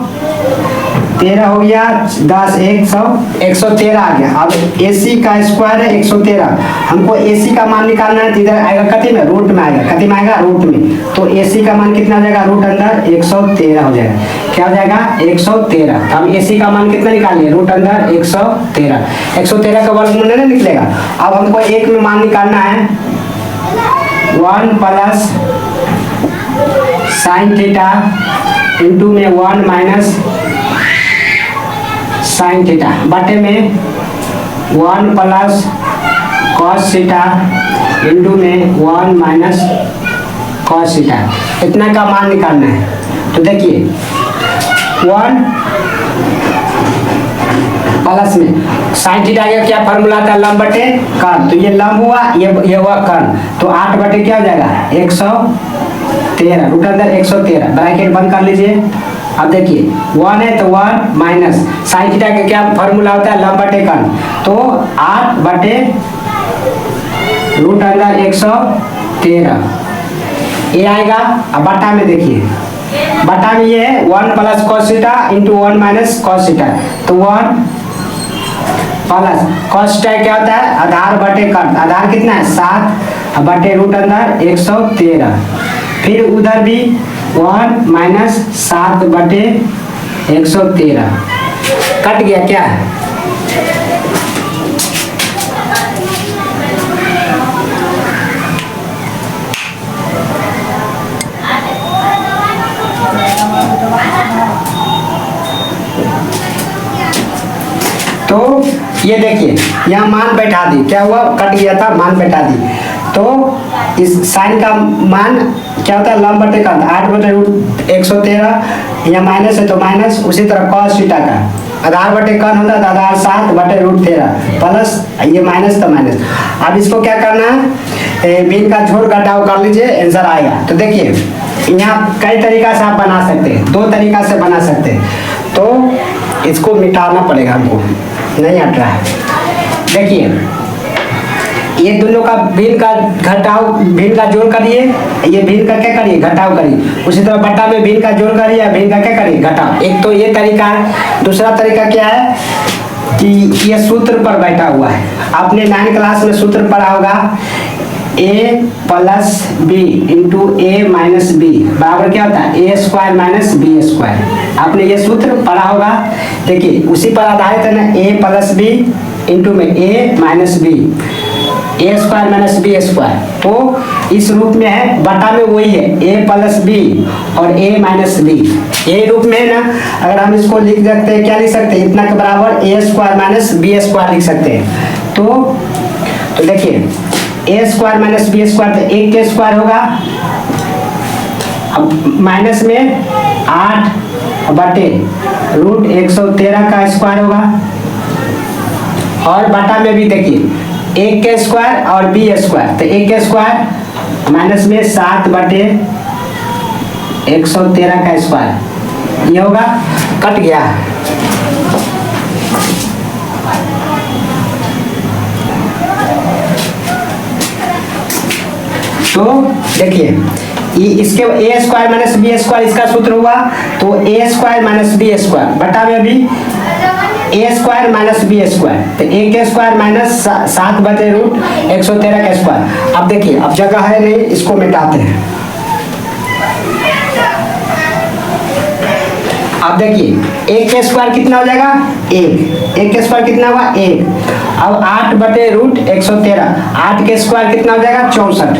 13 हो गया, 10 113 आ गया। अब AC का स्क्वायर है 113, हमको AC का मान निकालना है, तो इधर आएगा कति में, रूट में आएगा, कति में आएगा रूट में। तो AC का मान कितना हो जाएगा, रूट अंदर 113 हो जाएगा। क्या हो जाएगा 113। तो हम AC का मान कितना निकालिए, रूट अंदर 113। 113 का वर्गमूल नहीं निकलेगा। अब हमको एक में मान निकालना है 1 प्लस साइन थीटा इंटू में 1 माइनस साइन थीटा बटे में 1 प्लस कॉस थीटा इंटू में 1 माइनस कॉस थीटा, इतना का मान निकालना है। तो देखिए 1 प्लस में साइन थीटा का क्या फॉर्मूला था, लंब बटे कर्ण। तो ये लंब हुआ, ये हुआ कर्ण, तो 8 बटे क्या हो जाएगा 113, रूट अंदर 113, ब्रैकेट बंद कर लीजिए। अब देखिए 1 है तो 1 माइनस साइन थीटा का क्या फॉर्मूला होता है, लंब बटे कर्ण। तो 8 बटे रूट अंदर 113 ये आएगा। अब बटा में देखिए, बटा में ये है 1 plus cos theta into 1 minus cos theta. तो 1 प्लस कॉस थीटा क्या होता है, आधार बटे कर्ण। आधार कितना है 7 बटे रूट अंदर 113। फिर उधर भी 1 माइनस 7 बटे 113 कट गया क्या है। तो ये देखिए यहाँ मान बैठा दी, क्या हुआ, कट गया था, मान बैठा दी। तो इस साइन का मान क्या होता है, लंब बटे का 8/√113, या माइनस है तो माइनस। उसी तरह cos थीटा का आधार बटे कौन होता है, तो आधार 7/√13 प्लस ये माइनस तो माइनस। अब इसको क्या करना है, भिन्न का जोड़ घटाव कर लीजिए, आंसर आएगा। तो देखिए यहाँ कई तरीका से आप बना सकते हैं, 2 तरीका से बना सकते हैं। तो इसको मिटाना पड़ेगा हमको, नहीं हट रहा है। देखिए ये दोनों का भिन्न का घटाव, भिन्न का जोड़ करिए, ये भिन्न का क्या करिए, घटाव करिए। उसी तरह बटा में भिन्न का जोड़ करिए, भिन्न का क्या करिए, घटाव। एक तो ये तरीका है। दूसरा तरीका क्या है कि ये सूत्र पर बैठा हुआ है। आपने 9 क्लास में सूत्र पढ़ा होगा, a plus B into A minus B बराबर क्या होता है, a² - b²। आपने ये सूत्र पढ़ा होगा। देखिए उसी पर आधारित है ना, a प्लस बी इंटू में a minus B, a² - b²। तो इस रूप में है, बटा में वही है, a प्लस बी और a माइनस बी, ये रूप में है ना। अगर हम इसको लिख सकते हैं, क्या लिख सकते हैं, इतना के बराबर a² - b² लिख सकते हैं। तो देखिए a² - b² तो 1 के स्क्वायर होगा, अब माइनस में 8/√113 का स्क्वायर होगा, और बटा में भी देखिए 1 के स्क्वायर और b²। तो 1 के स्क्वायर माइनस में 7/113 का स्क्वायर, ये होगा, कट गया। तो देखिए इसके a² - b² इसका सूत्र हुआ, तो a² - b² बटा में भी a² - b², तो 1 के स्क्वायर माइनस 7/√113 का स्क्वायर। अब देखिए अब जगह है नहीं, इसको मिटाते हैं। अब देखिए 1 के स्क्वायर कितना हो जाएगा, 1 के स्क्वायर कितना हुआ, 1। अब 8/√113, 8 के स्क्वायर कितना हो जाएगा, 64,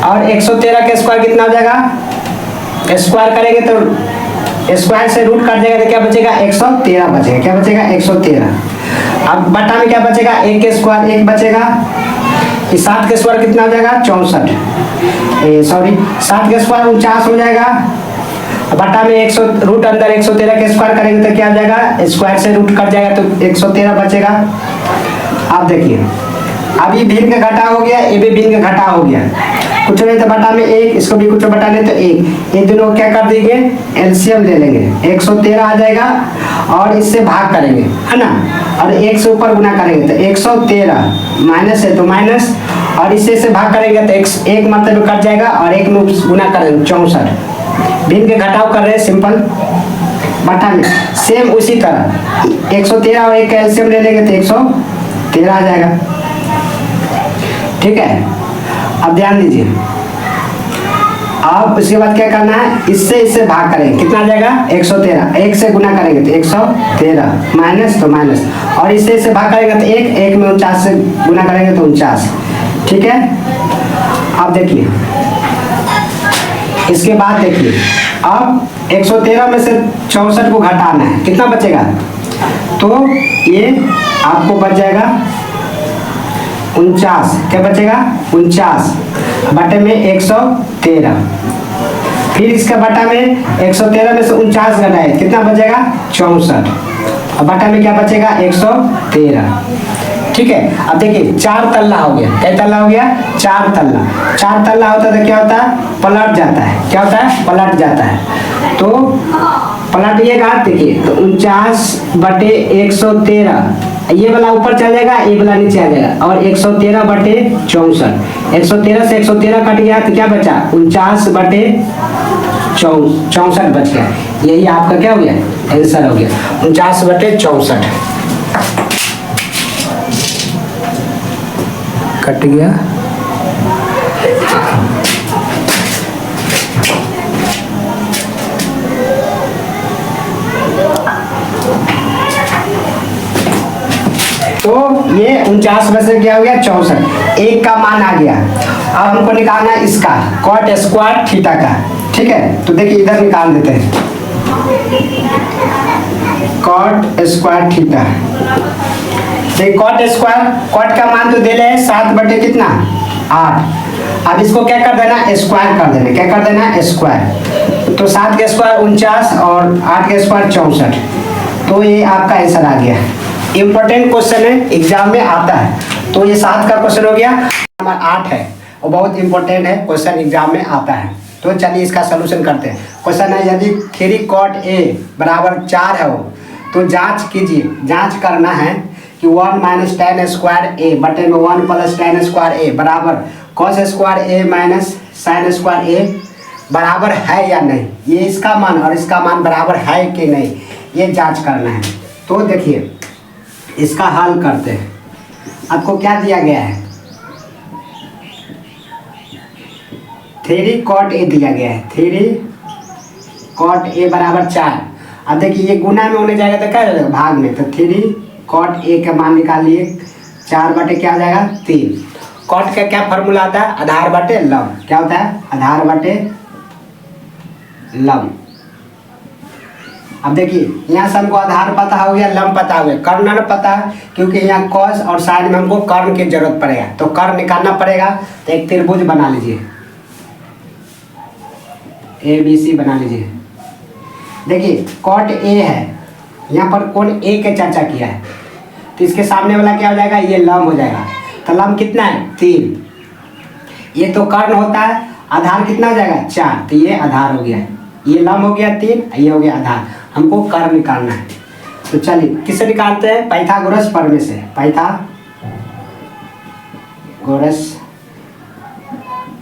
और 113 के स्क्वायर कितना हो जाएगा, स्क्वायर करेंगे तो स्क्वायर से रूट कट जाएगा, तो क्या बचेगा, 113 बचेगा। क्या बचेगा, 113। अब बटा में क्या बचेगा, 1 के स्क्वायर 1 बचेगा, 7 के स्क्वायर कितना हो जाएगा, 64, सॉरी 7 के स्क्वायर 49 हो जाएगा। बटा में 100 रूट अंदर 113 के स्क्वायर करेंगे तो क्या हो जाएगा, स्क्वायर से रूट कट जाएगा तो 113 बचेगा। आप देखिए अब ये भिन्न का घटा हो गया, ये भी भिन्न का घटा हो गया, कुछ नहीं तो बटा में 1, इसको भी कुछ बटा नहीं तो 1, इन दोनों को क्या कर देंगे, एलसीएम ले लेंगे, 113 आ जाएगा और इससे भाग करेंगे, है ना, और 1 से ऊपर गुना करेंगे तो 113, माइनस है तो माइनस, और इससे से भाग करेंगे तो एक मतलब कट जाएगा और 1 में गुना करेंगे 64। भिन्न के घटाव कर रहे हैं सिंपल, बटा में सेम उसी तरह 113 और 1 का एलसीएम ले लेंगे तो 113 आ जाएगा। ठीक है, अब ध्यान दीजिए। अब उसके बाद क्या करना है, इससे भाग करेंगे, कितना आ जाएगा, 113, 1 से गुना करेंगे तो 113, माइनस तो माइनस, और इससे भाग करेंगे तो 1 में 49 से गुना करेंगे तो 49। ठीक है, अब देखिए इसके बाद देखिए, अब 113 में से 64 को घटाना है, कितना बचेगा, तो ये आपको बच जाएगा 49। क्या बचेगा, 49 बटे में 113, फिर इसका बटा में 113 में से 49 घटाए, कितना बचेगा, 64, और बटा में क्या बचेगा, 113। ठीक है, अब देखिए 4 तल्ला हो गया, क्या तल्ला हो गया, 4 तल्ला। 4 तल्ला होता है तो क्या होता है, पलट जाता है, क्या होता है, पलट जाता है। तो पलटिएगा, देखिए तो 49/113, ये वाला ऊपर चल जाएगा, ये वाला नीचे आ जाएगा, और 113/64, 113 से 113 कट गया तो क्या बचा, 49/64 बच गया। यही आपका क्या हो गया, आंसर हो गया 49/64। कट गया। तो ये 49 में से क्या हो गया, 64, 1 का मान आ गया। अब हमको निकालना है इसका कॉट स्क्वायर थीटा का। ठीक है, तो देखिए इधर निकाल देते हैं, कॉट स्क्वायर थीटा। देखिए कॉट स्क्वायर, कॉट का मान तो दे रहे हैं 7 बटे कितना, 8। अब इसको क्या कर देना, स्क्वायर कर देना। क्या कर देना, स्क्वायर। तो 7 का स्क्वायर 49 और 8 का स्क्वायर 64। तो ये आपका आंसर आ गया। इंपॉर्टेंट क्वेश्चन है, एग्जाम में आता है। तो ये 7 का क्वेश्चन हो गया। नंबर 8 है और बहुत इंपॉर्टेंट है, क्वेश्चन एग्जाम में आता है। तो चलिए इसका सोल्यूशन करते हैं। क्वेश्चन है, यदि 3 cot A बराबर 4 है वो, तो जांच कीजिए। जांच करना है कि 1 माइनस tan स्क्वायर A बटे में 1 प्लस tan स्क्वायर A बराबर cos square A minus sin square A बराबर है या नहीं। ये इसका मान और इसका मान बराबर है कि नहीं, ये जांच करना है। तो देखिए इसका हल करते हैं। आपको क्या दिया गया है, 3 cot A दिया गया है। 3 cot A बराबर 4। अब देखिए ये गुना में होने जाएगा तो क्या हो जाएगा, भाग में। तो 3 cot A का मान निकालिए, 4 बटे क्या हो जाएगा 3। cot का क्या फॉर्मूला आता है, आधार बटे लंब। क्या होता है, आधार बटे लंब। अब देखिए यहाँ से हमको आधार पता हो गया, लंब पता हो गया, कर्ण न पता है क्योंकि यहाँ cos और sin में हमको कर्ण की जरूरत पड़ेगा। तो कर्ण निकालना पड़ेगा। तो एक त्रिभुज बना लीजिए, ABC बना लीजिए। देखिए cot A है, यहाँ पर कौन A के चर्चा किया है, तो इसके सामने वाला क्या हो जाएगा, ये लंब हो जाएगा। तो लंब कितना है 3। ये तो कर्ण होता है, आधार कितना हो जाएगा 4। तो ये आधार हो गया, ये लंब हो गया 3, ये हो गया आधार। हमको कर्ण निकालना है। तो चलिए किससे निकालते हैं, पाइथागोरस प्रमेय से। पाइथागोरस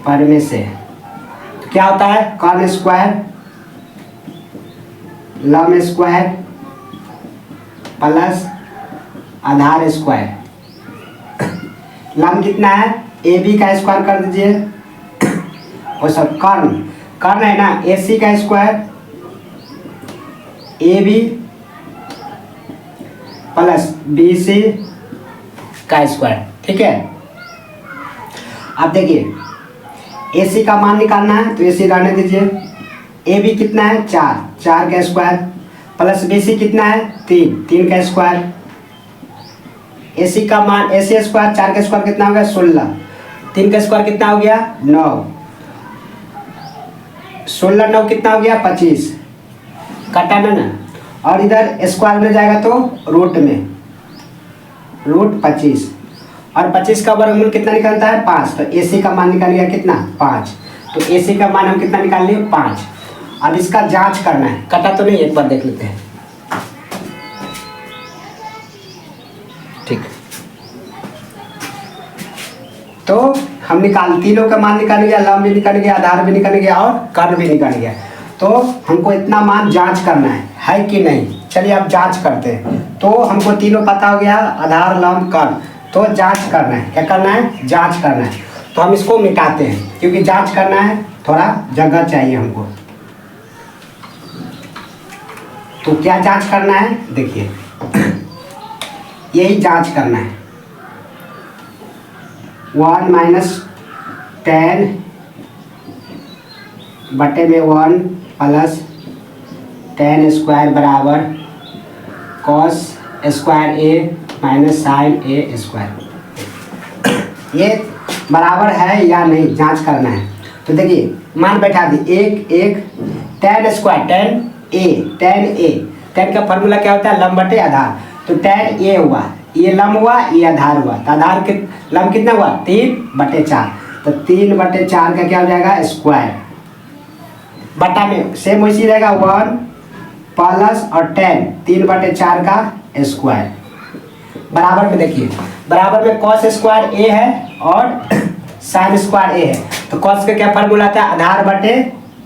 प्रमेय से क्या होता है, कर्ण स्क्वायर लंब स्क्वायर प्लस आधार स्क्वायर। लंब कितना है, AB का स्क्वायर कर दीजिए, और सब कर्ण है ना, AC का स्क्वायर AB प्लस BC का स्क्वायर। ठीक है। अब देखिए AC का मान निकालना है, तो AC रहने दीजिए। AB कितना है 4 का स्क्वायर प्लस BC कितना है 3 का स्क्वायर। AC का मान AC स्क्वायर 4 का स्क्वायर कितना हो गया 16, 3 का स्क्वायर कितना हो गया 9, 16 9 कितना हो गया 25, काटा ना। और इधर स्क्वायर में जाएगा तो रूट में, रूट 25 और 25 का वर्गमूल कितना निकलता है 5। तो AC का मान निकल गया कितना 5। तो AC का मान हम कितना निकाल लिए 5। अब इसका जांच करना है, कटा तो नहीं, एक बार देख लेते हैं। ठीक, तो हम तीनों का मान निकाल गया, लंब भी निकल गया, आधार भी निकल गया और कर्ण भी निकल गया। तो हमको इतना मान जांच करना है कि नहीं। चलिए अब जांच करते हैं। तो हमको तीनों पता हो गया, आधार लंब कर्ण। तो जांच करना है, क्या करना है, जांच करना है। तो हम इसको मिटाते हैं क्योंकि जांच करना है, थोड़ा जगह चाहिए हमको। तो क्या जांच करना है, देखिए यही जांच करना है। 1 माइनस tan बटे में 1 प्लस tan स्क्वायर बराबर cos square A minus sin A square. ये बराबर है या नहीं जांच करना है। तो देखिए मान बैठा दी, एक tan स्क्वायर tan A का फॉर्मूला क्या होता है, लंब बटे आधार। तो tan A हुआ, ये लंब हुआ, ये आधार हुआ। तो आधार के लंब कितना हुआ 3 बटे 4। तो 3 बटे 4 का क्या हो जाएगा स्क्वायर, बटा में सेम वैसी रहेगा 1 प्लस और tan 3 बटे 4 का स्क्वायर। बराबर में देखिए, बराबर में cos स्क्वायर A है और sin स्क्वायर A है। तो cos का क्या फॉर्मूला आता है, आधार बटे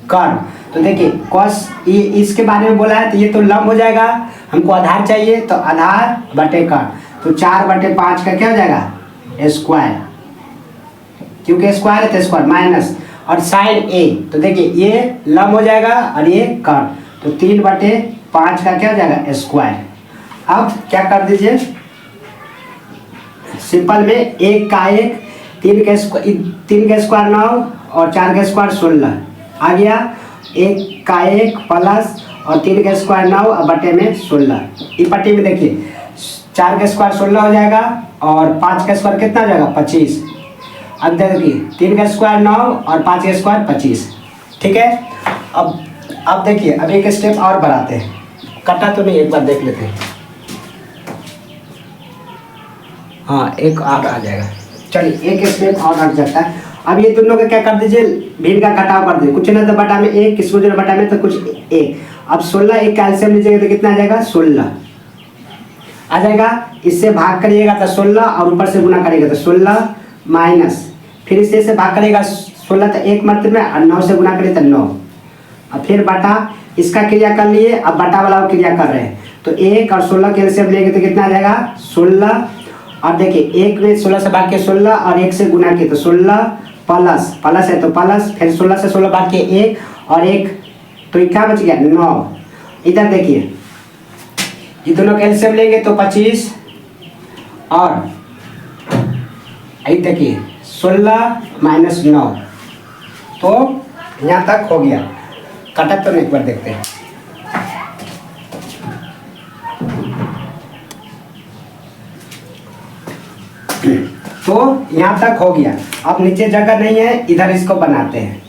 कर्ण। तो देखिए cos ये इसके बारे में बोला है, तो ये तो लंब हो जाएगा, हमको आधार चाहिए, तो आधार बटे कर्ण। तो 4 बटे 5 का क्या हो जाएगा स्क्वायर, क्योंकि स्क्वायर है तो स्क्वायर माइनस और sin A। तो देखिए ये लंब हो जाएगा और ये कर्ण। तो 3 बटे 5 का क्या हो जाएगा स्क्वायर। अब क्या कर दीजिए, सिंपल में 1 का 1, 3 का स्क्वायर 9 और 4 का स्क्वायर 16 आ गया। 1 का 1 प्लस और 3 का स्क्वायर 9 और बटे में 16। ये पट्टी में देखिए 4 का स्क्वायर 16 हो जाएगा और 5 का स्क्वायर कितना हो जाएगा 25। अब देखिए 3 का स्क्वायर 9 और 5 का स्क्वायर 25। ठीक है, अब देखिए अब एक स्टेप और बढ़ाते हैं, कटा तो नहीं, एक बार देख लेते हैं। हाँ एक और आ जाएगा, चलिए एक स्टेप और हट जाता है। अब ये दोनों का क्या कर दीजिए, भिन्न का कटाव कर दीजिए, कुछ ना तो बटा में 1, किसको जो बटा में तो कुछ 1। अब 16 एक का एलसीएम लीजिएगा तो कितना आ जाएगा, 16 आ जाएगा। इससे भाग करिएगा तो 16 और ऊपर से गुना करिएगा तो 16 माइनस, फिर इससे से भाग करिएगा 16 तो 1 मरते में और 9 से गुना करिए तो 9, और फिर बटा, इसका क्रिया कर लिए, अब बटा वाला क्रिया कर रहे हैं तो 1 और 16 के एलसीएम लेंगे तो कितना आ जाएगा 16। और देखिए 1 में 16 से भाग के 16 और 1 से गुना किए तो 16 प्लस प्लस है तो प्लस, फिर 16 से 16 भाग के 1 और 1 तो क्या बच गया 9। इधर देखिए ये दोनों का एलसीएम लेंगे तो 25 और देखिए 16 माइनस 9, तो यहाँ तक हो गया। कटा तो एक बार देखते हैं, तो यहाँ तक हो गया। अब नीचे जगह नहीं है, इधर इसको बनाते हैं।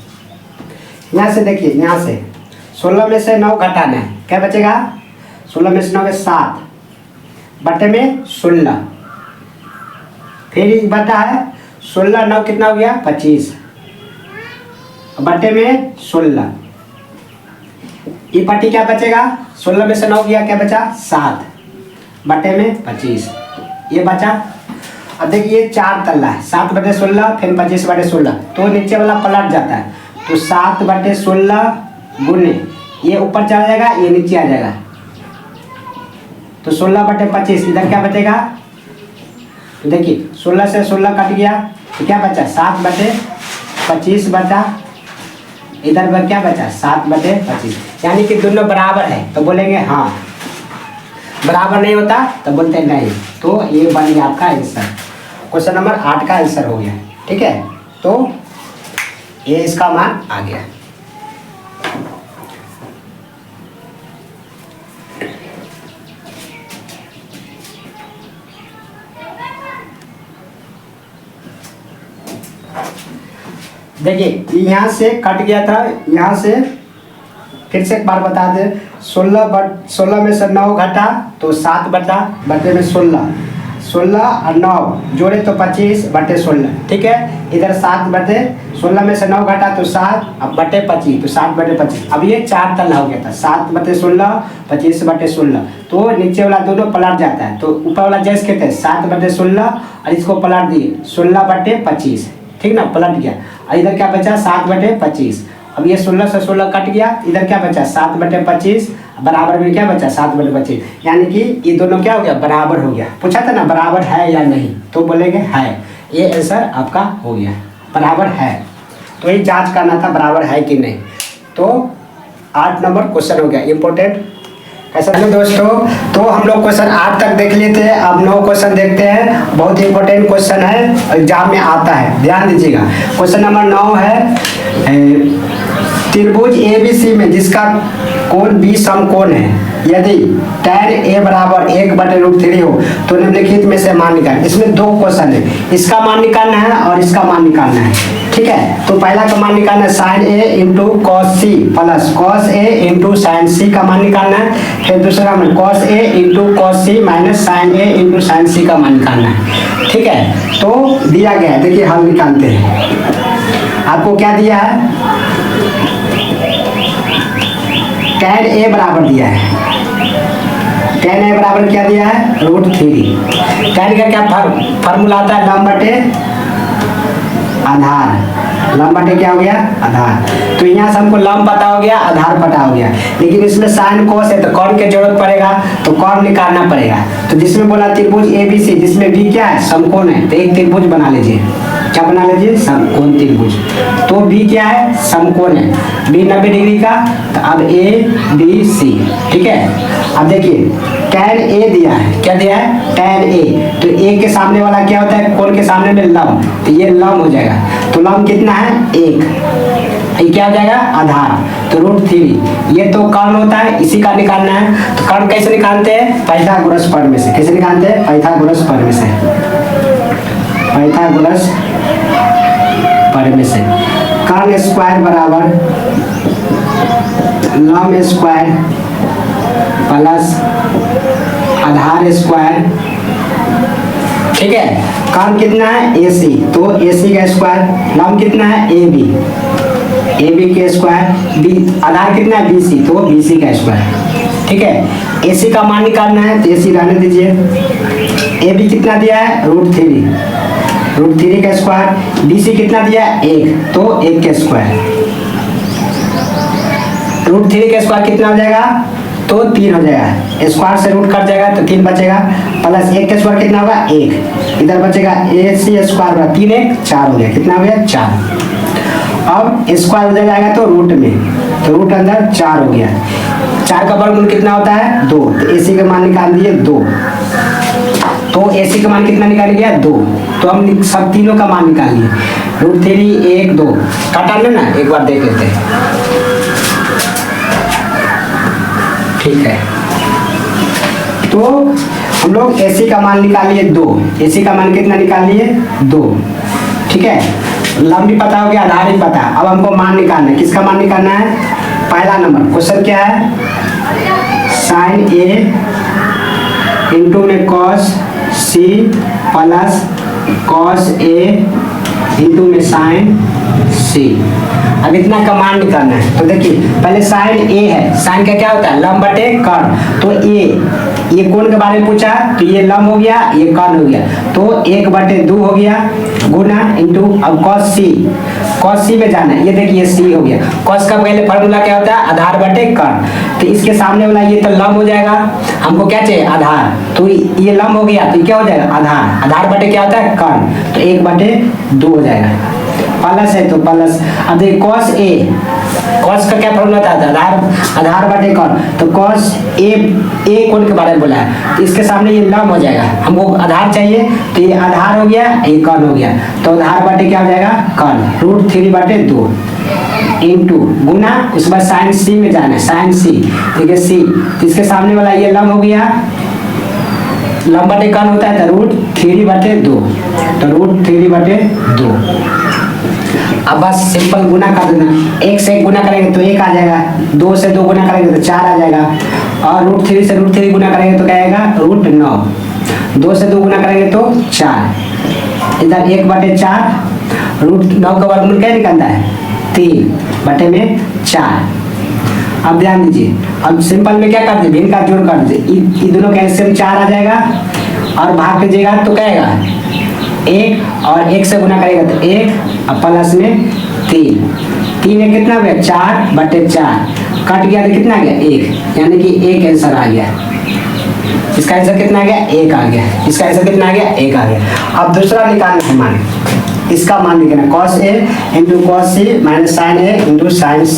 यहाँ से देखिए, यहाँ से 16 में से 9 घटाना है, क्या बचेगा 16 में से 9 के 7 बटे में 16, फिर बटा है 16 9 कितना हो गया 25 बटे में 16, ये पट्टी क्या बचेगा 16 में से 9 गया क्या बचा 7 बटे में 25, ये बचा। अब देखिए ये 4 तल्ला है, 7 बटे 16 फिर 25 बटे 16, तो नीचे वाला पलट जाता है, तो 7 बटे 16 गुने ये ऊपर चला जाएगा, ये नीचे आ जाएगा, तो 16 बटे 25 इधर क्या बचेगा, तो देखिए 16 से 16 कट गया तो क्या बचा 7 बटे 25 बचा, इधर पर क्या बचा 7 बटे 25, यानी कि दोनों बराबर है तो बोलेंगे हाँ, बराबर नहीं होता तो बोलते नहीं। तो ये बन गया आपका आंसर, क्वेश्चन नंबर 8 का आंसर हो गया। ठीक है, तो ये इसका मान आ गया। देखिए यहाँ से कट गया था, यहाँ से फिर से एक बार बता दे, 16 में से 9 घटा तो 7 बटे में 16 और 9 जोड़े तो 25 बटे 16। ठीक है, इधर 7 बटे 16 में से 9 घटा तो 7 अब बटे 25 तो 7 बटे 25। अब ये 4 तल्ला हो गया था, 7 बटे 16 25 बटे 16, तो नीचे वाला दोनों पलट जाता है, तो ऊपर वाला जैसे कहते हैं 7 बटे 16 और इसको पलट दिए 16 बटे 25। ठीक ना, पलट गया, और इधर क्या बचा 7 बटे 25। अब ये 16 से 16 कट गया, इधर क्या बचा 7 बटे 25 बराबर में क्या बचा 7 बटे 25, यानी कि ये दोनों क्या हो गया बराबर हो गया। पूछा था ना बराबर है या नहीं, तो बोलेंगे है, ये आंसर आपका हो गया बराबर है। तो ये जांच करना था बराबर है कि नहीं। तो 8 नंबर क्वेश्चन हो गया इम्पोर्टेंट। ऐसा नहीं दोस्तों, तो हम लोग क्वेश्चन 8 तक देख लेते हैं, अब 9 क्वेश्चन देखते हैं, बहुत इंपॉर्टेंट क्वेश्चन है, एग्जाम में आता है, ध्यान दीजिएगा। क्वेश्चन नंबर 9 है, त्रिभुज ABC में जिसका कोण B समकोण है, यदि tan A बराबर 1/√3 हो तो निम्नलिखित में से मान निकालें। इसमें 2 क्वेश्चन है, इसका मान निकालना है और इसका मान निकालना है। ठीक है, तो पहला का मान निकालना है sin A into cos C plus cos A into sin C का मान निकालना है। फिर दूसरा में cos A into cos C minus sin A into sin C का मान निकालना है। ठीक है, तो दिया गया है, देखिए हल निकालते हैं। आपको क्या दिया है, tan A बराबर दिया है, tan A बराबर क्या दिया है √3। tan का क्या फार्मूला आता है, लंब बटे आधार, लंब बटे क्या हो गया आधार। तो यहाँ से हमको लंब पता हो गया, आधार पता हो गया, लेकिन इसमें साइन कोस है तो कौन की जरूरत पड़ेगा, तो कौन निकालना पड़ेगा। तो जिसमें बोला त्रिभुज ABC जिसमें B क्या है समकोण है, तो एक त्रिभुज बना लीजिए, क्या बना लीजिए समकोण त्रिभुज। तो B क्या है समकोण है, B 90 डिग्री का, तो अब ABC। ठीक है, अब देखिए tan A दिया है, क्या दिया है tan A, तो A के सामने वाला क्या होता है कोण के सामने में लंब, तो ये लंब हो जाएगा, तो लंब कितना है 1, ये क्या हो जाएगा आधार, तो √3। ये तो कर्ण होता है, इसी का निकालना है। तो कर्ण कैसे निकालते हैं, पाइथागोरस प्रमेय से। कैसे निकालते हैं, पाइथागोरस प्रमेय से। पाइथागोरस प्रमेय से। कर्ण स्क्वायर बराबर लंब स्क्वायर प्लस आधार स्क्वायर, ठीक है। कर्ण कितना है AC, तो AC का स्क्वायर, लंब कितना है AB के स्क्वायर, आधार कितना है BC, तो BC का स्क्वायर, ठीक है। AC का मान निकालना है तो AC रहने दीजिए। AB कितना दिया है √3 का स्क्वायर, BC कितना दिया है 1, तो 1 का स्क्वायर, √3 का स्क्वायर कितना हो जाएगा, तो 3 हो जाएगा, स्क्वायर से रूट कट जाएगा तो 3 बचेगा, प्लस 1 का स्क्वायर कितना होगा 1, इधर बचेगा AC स्क्वायर 3 1 4 हो गया, कितना हो गया 4। अब स्क्वायर उधर जाएगा तो रूट में, तो रूट अंदर 4 हो गया, 4 का वर्गमूल कितना होता है 2, तो AC का मान निकाल दिए 2, तो AC का मान कितना निकाल गया 2, तो हम सब तीनों का मान निकाल लिए, √3 1 2 काटा लेना, एक बार देख लेते हैं, ठीक है। तो हम लोग AC का मान निकाल लिए 2, AC का मान कितना निकाल लिए 2, ठीक है। लंब भी पता हो गया, आधार भी पता, अब हमको मान निकालना है, किसका मान निकालना है, पहला नंबर क्वेश्चन क्या है, sin A इंटू में cos C plus cos A into में sin C। अब इतना का मान निकालना है, तो देखिए पहले sin A है, sin का क्या होता है लंब बटे कर्ण, तो ये कोण के बारे में पूछा, तो ये लंब हो गया, ये कर्ण हो गया, तो 1/2 हो गया गुना इंटू, अब cos C में जाना है, ये देखिए C हो गया, cos का पहले फॉर्मूला क्या होता है आधार बटे कर्ण, तो इसके सामने वाला ये तो लंब हो जाएगा, हमको क्या चाहिए आधार, तो ये लंब हो गया तो क्या हो जाएगा आधार बटे क्या होता है कर्ण, तो 1/2 हो जाएगा, प्लस है तो प्लस। अब देखिए cos का क्या फॉर्मूला था आधार बटे कर्ण, तो cos A कोण के बारे में बोला है, तो इसके सामने ये लंब हो जाएगा, हमको आधार चाहिए, तो ये आधार हो गया, ये कर्ण हो गया, तो आधार बटे क्या हो जाएगा कर्ण, √3/2 इंटू गुना, उसके बाद sin C में जाना है, sin C देखिए C, तो इसके सामने वाला ये लंब हो गया, लंब बटे कर्ण होता है तो √3/2, तो √3/2। अब बस सिंपल गुना कर देना, 1 से 1 गुना करेंगे तो 1 आ जाएगा, 2 से 2 गुना करेंगे तो 4 आ जाएगा, और √3 से √3 गुना करेंगे तो क्या आएगा √9, 2 से 2 गुना करेंगे तो 4, इधर 1/4, √9 का वर्गमूल क्या निकलता है 3/4। अब ध्यान दीजिए, अब सिंपल में क्या कर दीजिए भिन्न का जोड़ कर दीजिए, ये दोनों का एलसीएम 4 आ जाएगा, और भाग कीजिएगा तो क्या आएगा 1, और 1 से गुना करेगा तो 1, और प्लस में 3 में कितना हो गया 4/4, कट गया तो कितना आ गया 1, यानी कि 1 आंसर आ गया, इसका आंसर कितना आ गया 1 आ गया, इसका आंसर कितना आ गया 1 आ गया। अब दूसरा निकालना है मान, इसका मान निकालना cos A into cos C minus sin A into sin C।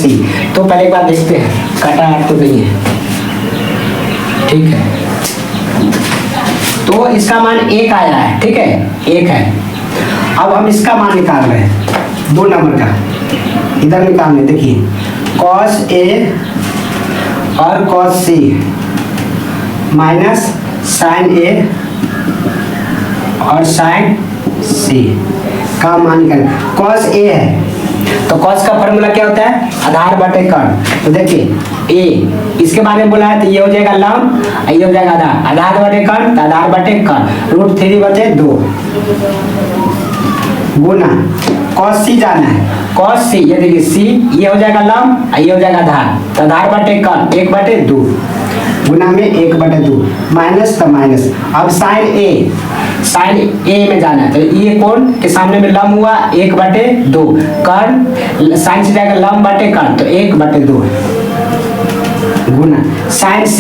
तो पहले एक बार देखते हैं, काटा तो नहीं है, ठीक है, तो इसका मान 1 आया है, ठीक है 1 है। अब हम इसका मान निकाल रहे हैं 2 नंबर का, इधर निकालने देखिए cos A और cos C minus sin A और sin C का मान निकालना, cos A है तो cos का फॉर्मूला क्या होता है आधार बटे कर्ण, तो देखिए A इसके बारे में बोला है तो ये हो जाएगा लंब, ये हो जाएगा आधार बटे कर्ण, तो आधार बटे कर्ण √3/2 गुना cos C जाना है, cos C ये देखिए C ये हो जाएगा लंब, ये हो जाएगा आधार, तो आधार बटे कर्ण 1/2 गुना में 1/2 माइनस तो माइनस। अब sin A में जाना है, तो ये कोण के सामने में लंब हुआ 1/2, कर्ण sin से जाएगा लंब बटे कर्ण, तो 1/2 गुना sin C,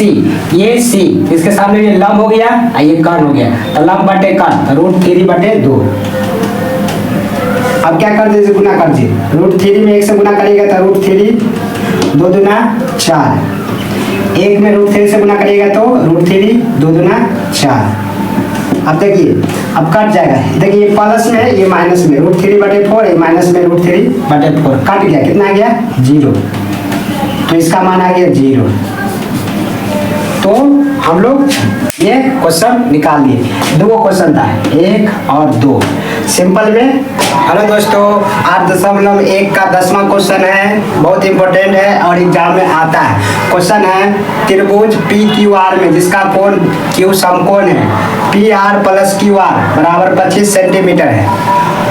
ये C इसके सामने ये लंब हो गया, ये कर्ण हो गया, तो लंब बटे कर्ण तो √3/2। अब क्या कर दीजिए गुना कर दीजिए, √3 में 1 से गुना करिएगा तो √3 2 दूना 4, 1 में √3 से गुना करिएगा तो √3 2 दूना 4। अब देखिए अब कट जाएगा, देखिए ये प्लस में है ये माइनस में, √3/4 ये माइनस में √3/4 कट गया, कितना आ गया 0, तो इसका मान आ गया 0। तो हम लोग ये क्वेश्चन निकाल लिए, 2 क्वेश्चन था 1 और 2। सिंपल में। हेलो दोस्तों, आज 1.1 का 10वां क्वेश्चन है, बहुत इंपॉर्टेंट है और एग्जाम में आता है। क्वेश्चन है त्रिभुज पी क्यू आर में जिसका कोण क्यू समकोण है P R plus Q R बराबर 25 सेंटीमीटर है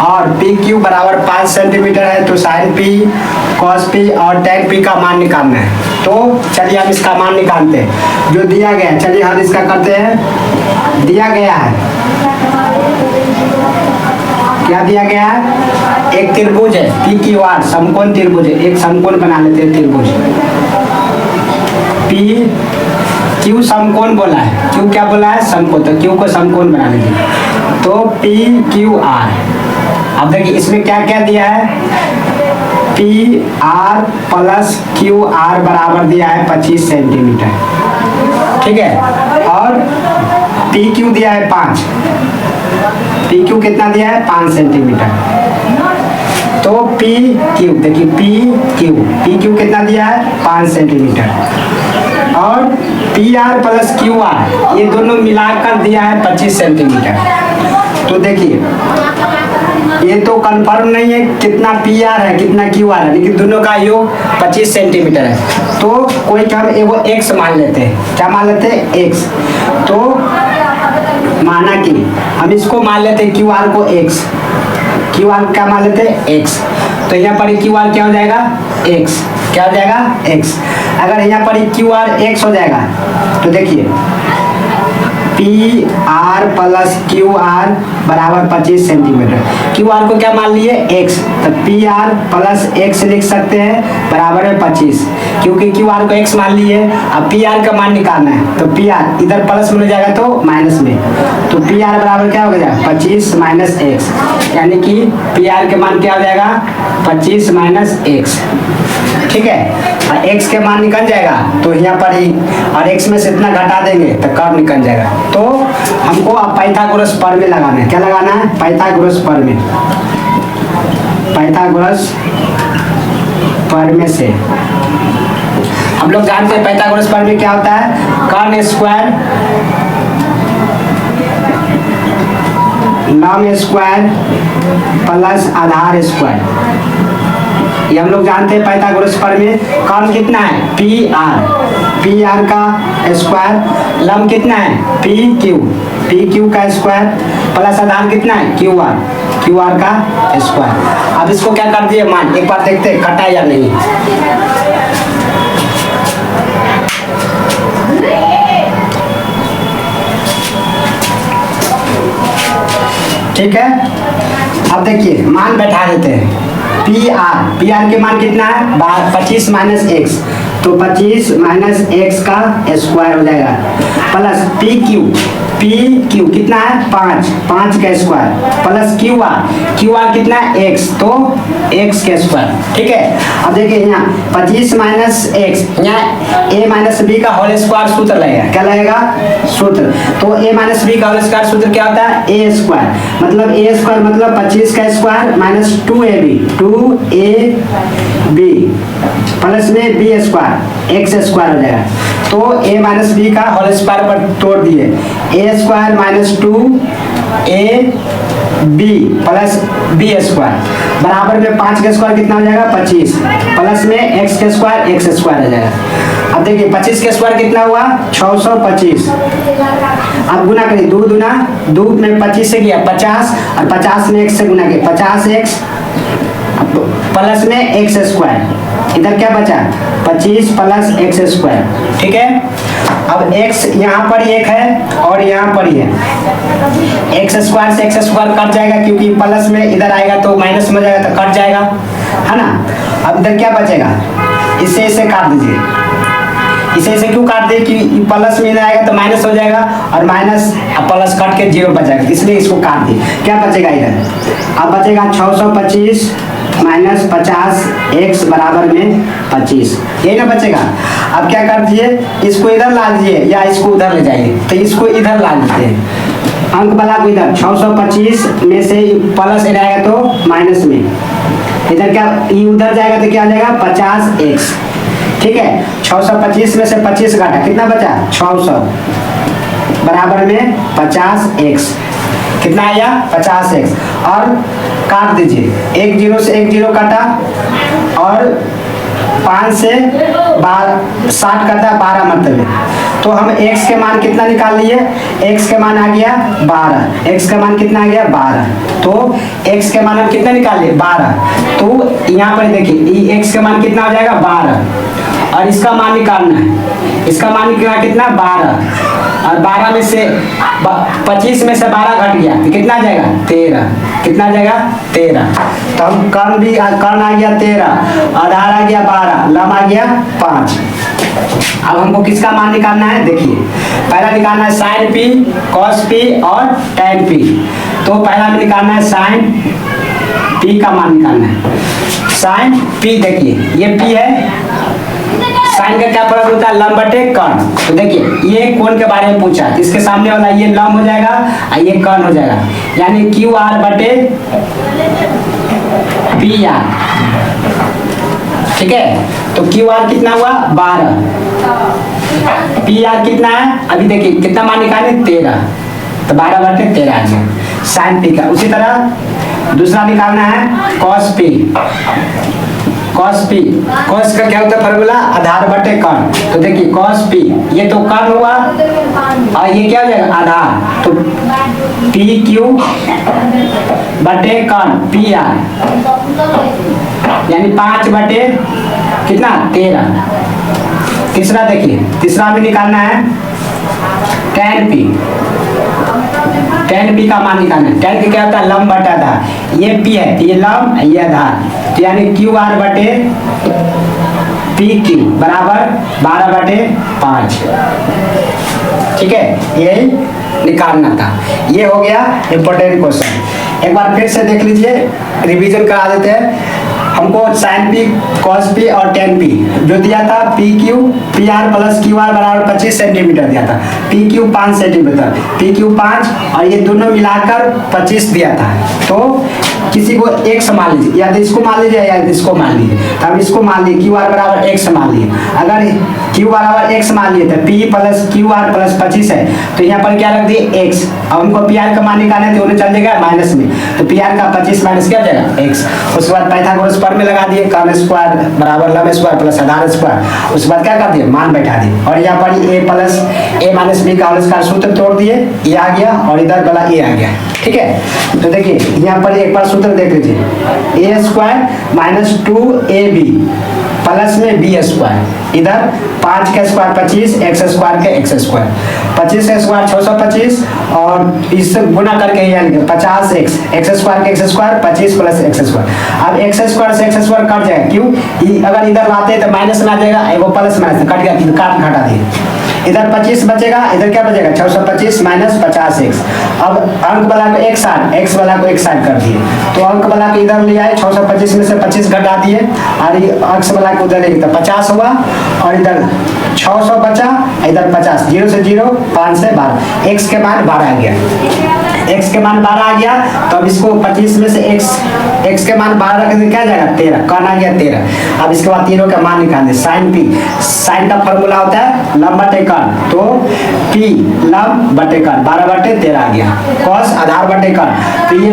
और पी क्यू बराबर 5 सेंटीमीटर है, तो साइन पी कॉस पी और टेन पी का मान निकालना है। तो चलिए हम इसका मान निकालते हैं जो दिया गया है। चलिए हम इसका करते हैं। दिया गया है, क्या दिया गया है? एक त्रिभुज है पी क्यू आर, समकोण त्रिभुज है। एक समकोण बना लेते हैं त्रिभुज पी क्यू समकोण बोला है। क्यू क्या बोला है? समकोण। तो क्यू को समकोण बना लेंगे तो पी क्यू आर। अब देखिए इसमें क्या क्या दिया है? P R plus Q R बराबर दिया है 25 सेंटीमीटर, ठीक है। और पी क्यू दिया है 5। पी क्यू कितना दिया है? 5 सेंटीमीटर। तो पी क्यू देखिए पी क्यू कितना दिया है? 5 सेंटीमीटर। और P R plus Q R ये दोनों मिलाकर दिया है 25 सेंटीमीटर। तो देखिए ये तो कंफर्म नहीं है कितना पी आर है कितना क्यू आर है, लेकिन दोनों का योग 25 सेंटीमीटर है। तो कोई हम एगो एक्स मान लेते हैं। क्या मान लेते हैं? एक्स। तो माना कि हम इसको मान लेते हैं क्यू आर को एक्स। क्यू आर क्या मान लेते हैं? एक्स। तो यहाँ पर क्यू आर क्या हो जाएगा? एक्स। क्या हो जाएगा? एक्स। अगर यहाँ पर क्यू आर एक्स हो जाएगा तो देखिए P R plus Q R बराबर 25 सेंटीमीटर। क्यू आर को क्या मान लिए? एक्स। तो पी आर प्लस एक्स लिख सकते हैं बराबर है 25, क्योंकि क्यू आर को एक्स मान लिए। अब पी आर का मान निकालना है तो पी आर इधर प्लस में हो जाएगा तो माइनस में। तो पी आर बराबर क्या हो जाएगा? 25 माइनस एक्स, यानी कि पी आर के मान क्या हो जाएगा? 25 माइनस एक्स, ठीक है। और x के मान निकल जाएगा तो यहाँ पर ही, और x में से इतना घटा देंगे तो कर्व निकल जाएगा। तो हमको अब पाइथागोरस प्रमेय लगाना है। क्या लगाना है? पाइथागोरस प्रमेय। पाइथागोरस प्रमेय से हम लोग जानते हैं पाइथागोरस प्रमेय क्या होता है? कर्ण स्क्वायर लंब स्क्वायर प्लस आधार स्क्वायर, ये हम लोग जानते हैं पाइथागोरस प्रमेय। कर्ण कितना है? पी आर का स्क्वायर, लंब कितना है? पी क्यू का स्क्वायर प्लस आधार कितना है? क्यू आर का स्क्वायर। अब इसको क्या कर दिए मान, एक बार देखते हैं कटा या नहीं। ठीक है, अब देखिए मान बैठा देते हैं। पी आर के मान कितना है? 25 माइनस एक्स, तो 25 माइनस एक्स का स्क्वायर हो जाएगा प्लस पी क्यू कितना है? 5 का स्क्वायर प्लस क्यू आर कितना है? एक्स, तो एक्स का स्क्वायर, ठीक है। अब देखिए यहाँ 25 माइनस एक्स, यहाँ ए माइनस बी का होल स्क्वायर सूत्र लगेगा। क्या लगेगा? सूत्र। तो ए माइनस बी का होल स्क्वायर सूत्र क्या होता है? A square. मतलब ए स्क्वायर मतलब 25 का स्क्वायर माइनस 2ab प्लस में बी स्क्वायर एक्स स्क्वायर हो जाएगा। तो a माइनस बी का होल स्क्वायर पर तोड़ दिए, a square minus 2ab plus b square बराबर में 5 का स्क्वायर कितना हो जाएगा? 25 प्लस में x का स्क्वायर एक्स स्क्वायर हो जाएगा। अब देखिए 25 का स्क्वायर कितना हुआ? 625। अब गुना करिए, 2 दूना 2 में 25 से गया 50 और 50 में x से गुना किया 50x प्लस में एक्स स्क्वायर, इधर क्या बचा? 25 प्लस एक्स स्क्वायर, ठीक है। अब x यहाँ पर एक है और यहाँ पर ही है। एक्स स्क्वायर से एक्स स्क्वायर कट जाएगा क्योंकि प्लस में इधर आएगा तो माइनस में जाएगा तो कट जाएगा, है ना। अब इधर क्या बचेगा? इसे काट दीजिए। इसे क्यों काट दे कि प्लस में इधर आएगा तो माइनस हो जाएगा और माइनस प्लस कट के 0 बचेगा, इसलिए इसको काट दिए। क्या बचेगा इधर? अब बचेगा 625 माइनस 50 एक्स बराबर में 25, यही ना बचेगा। अब क्या कर दिए? इसको इधर ला दीजिए या इसको उधर ले जाइए, तो इसको इधर ला दीजिए। अंक वाला को इधर 625 में से प्लस इधर आएगा तो माइनस में, इधर क्या ये उधर जाएगा तो क्या आ जाएगा? 50x, ठीक है। 625 में से 25 घटा कितना बचा? 600 बराबर में 50x। कितना आया 50x, और काट दीजिए, 1 0 से 1 0 काटा, और 5 से 60 करता है 12 मतलब, तो हम x के मान कितना निकाल लिए, x के मान आ गया 12, x का मान कितना आ गया 12, तो x के मान हम कितना निकाल लिए 12, तो यहाँ पर देखिए x का मान कितना हो जाएगा 12, और इसका मान निकालना है, इसका मान निकालना कितना 12, और 12 में से 25 में से 12 घट गया तो कितना जाएगा 13, कितना आ जाएगा 13, तो हम कर्ण आ गया 13, आधार आ गया 12, लम आ गया 5। अब हमको किसका मान निकालना है, देखिए पहला निकालना है साइन पी, कॉस पी और टैन पी, तो पहला में निकालना है साइन पी का मान निकालना है, साइन पी देखिए ये पी है, साइन का क्या फर्क होता है लंब बटे कर्ण, तो देखिए ये कोण के बारे में पूछा, इसके सामने वाला ये लंब हो जाएगा और ये कर्ण हो जाएगा, यानी क्यू आर बटे पी आर, ठीक है, तो क्यू आर कितना हुआ 12, पी आर कितना है, अभी देखिए कितना मान निकाले 13, तो 12 बटे 13 आ गया साइन पी का। उसी तरह दूसरा निकालना है cos P, cos P, cos का क्या होता है फॉर्मूला आधार बटे कर्ण, तो देखिए कॉस पी ये तो कर्ण हुआ और ये क्या हो जाएगा आधार, तो पी क्यू बटे कर्ण पी आर, यानी 5 बटे कितना 13। तीसरा देखिए, तीसरा में निकालना है टैन पी, टैन पी का मान निकालना है, टैन पी क्या होता है लंब बटा आधार, ये पी है ये लंब ये आधार, तो यानी क्यू आर बटे पी क्यू बराबर 12 बटे 5, ठीक है, यही निकालना था। ये हो गया इंपॉर्टेंट क्वेश्चन, एक बार फिर से देख लीजिए, रिवीजन करा देते हैं। हमको साइन पी, कॉस पी और टेन पी जो दिया था, P Q P R plus Q R बराबर 25 सेंटीमीटर दिया था, P Q 5 centimetre, P Q 5 और ये दोनों मिलाकर 25 दिया था, तो किसी को x मान लीजिए, या तो इसको मान लीजिए या इसको मान लीजिए, तो हम इसको मान लिए क्यू आर बराबर x मान लिए, अगर क्यू बराबर x मान लिए तो p plus Q R plus 25 है, तो यहाँ पर क्या रख दिए x, अब हमको पी आर का मान निकालना है तो उन्हें चल जाएगा माइनस में, तो पी आर का 25 माइनस क्या जाएगा x, उसके बाद पाइथागोरस पर में लगा दिए, कर्ण स्क्वायर बराबर लंब स्क्वायर प्लस आधार स्क्वायर, उसके बाद क्या कर दिए मान बैठा दिए, और यहाँ पर a plus a minus b का होल स्क्वायर सूत्र तोड़ दिए, ये आ गया और इधर वाला a आ गया, ठीक है। तो देखिए यहाँ पर एक बार सूत्र देख लीजिए, a square minus 2ab plus में बी स्क्वायर, इधर 5 का स्क्वायर 25, एक्स स्क्वायर के एक्स स्क्वायर, 25 का स्क्वायर 625 और इससे गुना करके यानी 50 एक्स स्क्वायर के x square 25 plus x square, अब एक्स स्क्वायर से एक्स स्क्वायर कट जाएगा, क्यों अगर इधर लाते हैं तो माइनस में आ जाएगा, एगो प्लस माइनस कट गया, काट घटा दिए, इधर 25 बचेगा, इधर क्या बचेगा 625 माइनस 50x, अब अंक वाला को एक साइड, x वाला को एक साइड कर दिए, तो अंक वाला को इधर ले आए, 625 में से 25 घटा दिए और ये x वाला को उधर लेके तो 50 हुआ, और इधर 600 बचा, इधर 50, 0 से 0 5 से 12, x के मान 12 आ गया, x के मान 12 आ गया, तो अब इसको 25 में से x के मान 12 रख दें क्या जाएगा 13, कौन आ गया 13। अब इसके बाद तीनों का मान निकाल दे, साइन पी, साइन का फॉर्मूला होता है लंब बटे कर्ण, तो p लंब बटे कर्ण 12 बटे 13 आ गया, कॉस आधार बटे कर्ण, तो ये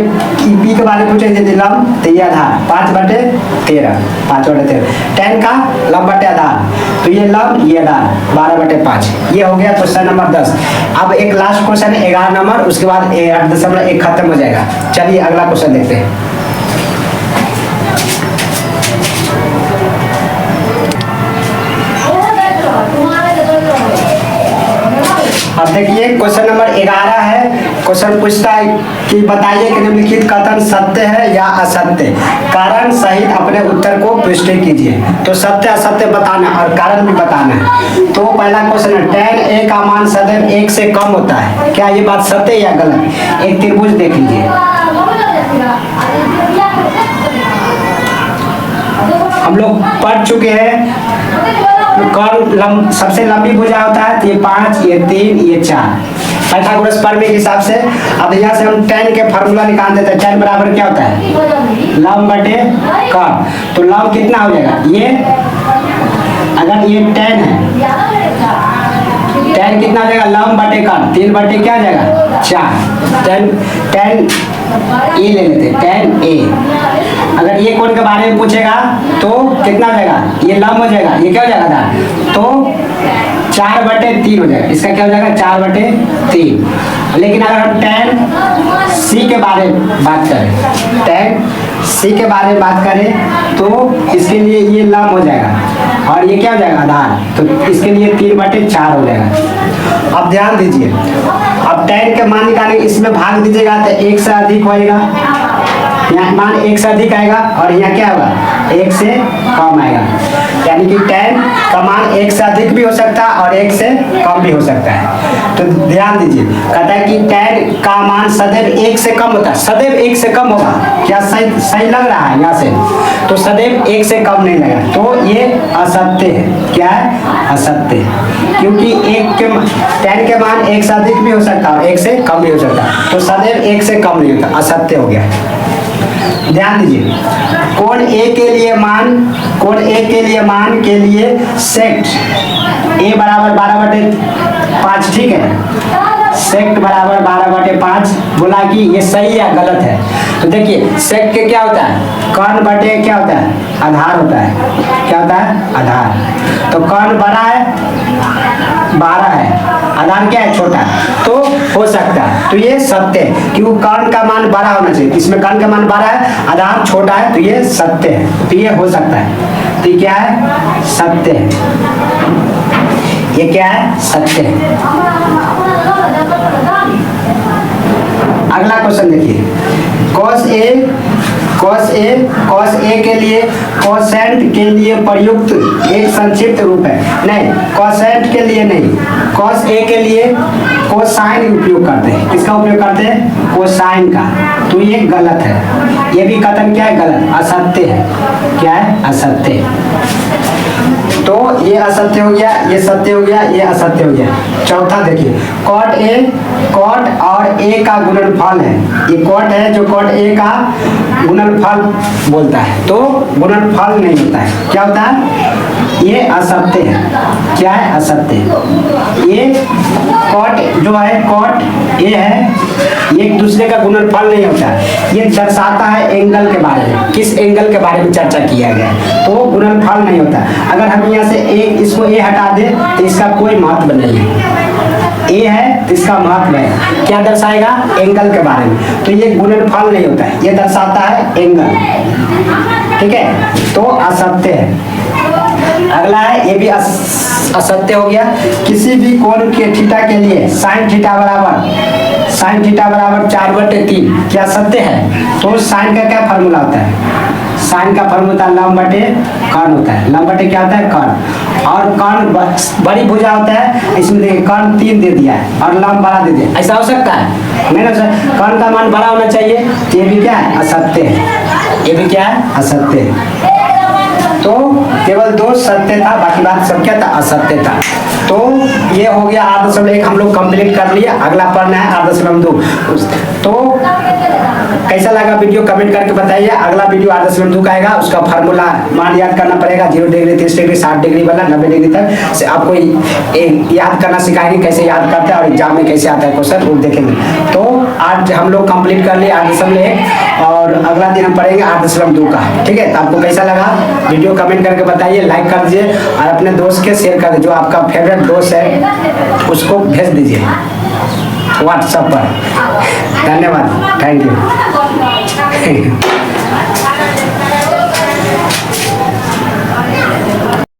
p के बारे में पूछे यदि लंब तो ये आधार 5 बटे 13, 5 बटे 13, टेन का लंब बटे आधार, तो ये लंब ये आधार 12 बटे 5, ये हो गया क्वेश्चन नंबर 10। अब एक लास्ट क्वेश्चन है 11 नंबर, उसके बाद 8.1 खत्म हो जाएगा। चलिए अगला क्वेश्चन देखते हैं। अब देखिए क्वेश्चन नंबर 11 है, क्वेश्चन पूछता है कि बताइए कि निम्नलिखित कथन सत्य है या असत्य, कारण सहित अपने उत्तर को पुष्टि कीजिए, तो सत्य असत्य बताना और कारण भी बताना है। तो पहला क्वेश्चन है tan a का मान सदैव 1 से कम होता है, क्या ये बात सत्य या गलत। एक त्रिभुज देख लीजिए, हम लोग पढ़ चुके हैं, कौन सबसे लंबी भुजा होता है, तो ये 5 ये 3 ये 4 पाइथागोरस प्रमेय के हिसाब से। अब यहाँ से हम tan के फार्मूला निकाल देते हैं, tan बराबर क्या होता है लंब बटे कर्ण, तो लंब कितना हो जाएगा, ये अगर ये tan है tan कितना आ जाएगा, लंब बटे कर्ण, 3 बटे क्या आ जाएगा 4, tan ए ले लेते हैं, tan ए। अगर ये कोण के बारे में पूछेगा तो कितना हो जाएगा, ये लंब हो जाएगा, ये क्या हो जाएगा आधार, तो 4/3 हो जाएगा, इसका क्या हो जाएगा 4/3। लेकिन अगर हम tan सी के बारे में बात करें, tan सी के बारे में बात करें तो इसके लिए ये लंब हो जाएगा और ये क्या हो जाएगा आधार, तो इसके लिए 3/4 हो जाएगा। अब ध्यान दीजिए, अब tan के मान निकालेंगे, इसमें भाग दीजिएगा तो 1 से अधिक होएगा, यहाँ मान 1 से अधिक आएगा और यहाँ क्या होगा 1 से कम आएगा, यानी कि tan का मान 1 से अधिक भी हो सकता है और 1 से कम भी हो सकता है। तो ध्यान दीजिए, कहता है कि tan का मान सदैव 1 से कम होता है, सदैव 1 से कम होगा, क्या सही लग रहा है यहाँ से, तो सदैव 1 से कम नहीं लगा, तो ये असत्य है। क्या है, असत्य है, क्योंकि tan के मान 1 से अधिक भी हो सकता है और 1 से कम भी हो सकता है, तो सदैव 1 से कम नहीं होता, असत्य हो गया। ध्यान दीजिए, कोण ए के लिए मान के लिए सेक्ट ए बराबर 12/5, ठीक है, सेक्ट बराबर 12/5 बोला कि ये सही या गलत है। तो देखिए सेक्ट के क्या होता है, कर्ण बटे क्या होता है, आधार होता है, क्या होता है आधार। तो कर्ण बड़ा है 12 है, आधार क्या है छोटा है, तो हो सकता है, तो ये सत्य है, क्योंकि कर्ण का मान बड़ा होना चाहिए, इसमें कर्ण का मान 12 है, आधार छोटा है, तो ये सत्य है, तो ये हो सकता है, तो ये क्या है सत्य है, ये क्या है सत्य है। अगला क्वेश्चन देखिए, cos A के लिए कोसेंट के लिए प्रयुक्त एक संक्षिप्त रूप है, नहीं कोसेंट के लिए नहीं, cos A के लिए कोसाइन उपयोग करते हैं, किसका उपयोग करते हैं, कोसाइन का, तो ये गलत है, ये भी कथन क्या है गलत, असत्य है, क्या है असत्य है। तो ये असत्य हो गया, ये सत्य हो गया, ये असत्य हो गया। चौथा देखिए, कॉट और ए का गुणनफल है, ये कॉट है जो कॉट ए का गुणनफल बोलता है, तो गुणनफल नहीं होता है, क्या होता है, ये असत्य है, क्या है असत्य। ये कॉट जो है कॉट ए है, ये एक दूसरे का गुणनफल नहीं होता है, ये दर्शाता है एंगल के बारे में, किस एंगल के बारे में चर्चा किया गया है, तो गुणनफल नहीं होता। अगर हम यहाँ से इसको ए हटा दे तो इसका कोई महत्व नहीं है, ए है तो इसका महत्व है, क्या दर्शाएगा एंगल के बारे में, तो ये गुणनफल नहीं होता है, ये दर्शाता है एंगल, ठीक है, तो असत्य है। अगला है, ये भी असत्य हो गया, किसी भी कोण के थीटा के लिए साइन थीटा बराबर 4/3 क्या सत्य है, तो साइन का क्या फार्मूला होता है, साइन का फार्मूला लंब बटे कर्ण होता है, लंब बटे क्या होता है कर्ण, और कर्ण बड़ी भुजा होता है, इसमें देखिए कर्ण 3 दे दिया है और लंब बड़ा दे दिया, ऐसा हो सकता है नहीं ना सर, कर्ण का मान बड़ा होना चाहिए, तो ये भी क्या है असत्य है, ये भी क्या है असत्य है। तो केवल 2 सत्य था, बाकी बात सब क्या था असत्य था। तो ये हो गया 8.1 हम लोग कंप्लीट कर लिया, अगला पढ़ना है 8.2। तो कैसा लगा वीडियो कमेंट करके बताइए, अगला वीडियो 8.2 का आएगा, उसका फार्मूला मान याद करना पड़ेगा, 0 डिग्री 30 डिग्री 60 डिग्री वाला 90 डिग्री तक से आपको याद करना सिखाएंगे, कैसे याद करते हैं और एग्जाम में कैसे आता है क्वेश्चन वो देखेंगे। तो आज हम लोग कंप्लीट कर लिए 8.1 और अगला दिन हम पढ़ेंगे 8.2 का, ठीक है। तो आपको कैसा लगा वीडियो कमेंट करके बताइए, लाइक कर दीजिए और अपने दोस्त के शेयर कर दीजिए, जो आपका फेवरेट दोस्त है उसको भेज दीजिए व्हाट्सएप पर। धन्यवाद, थैंक यू।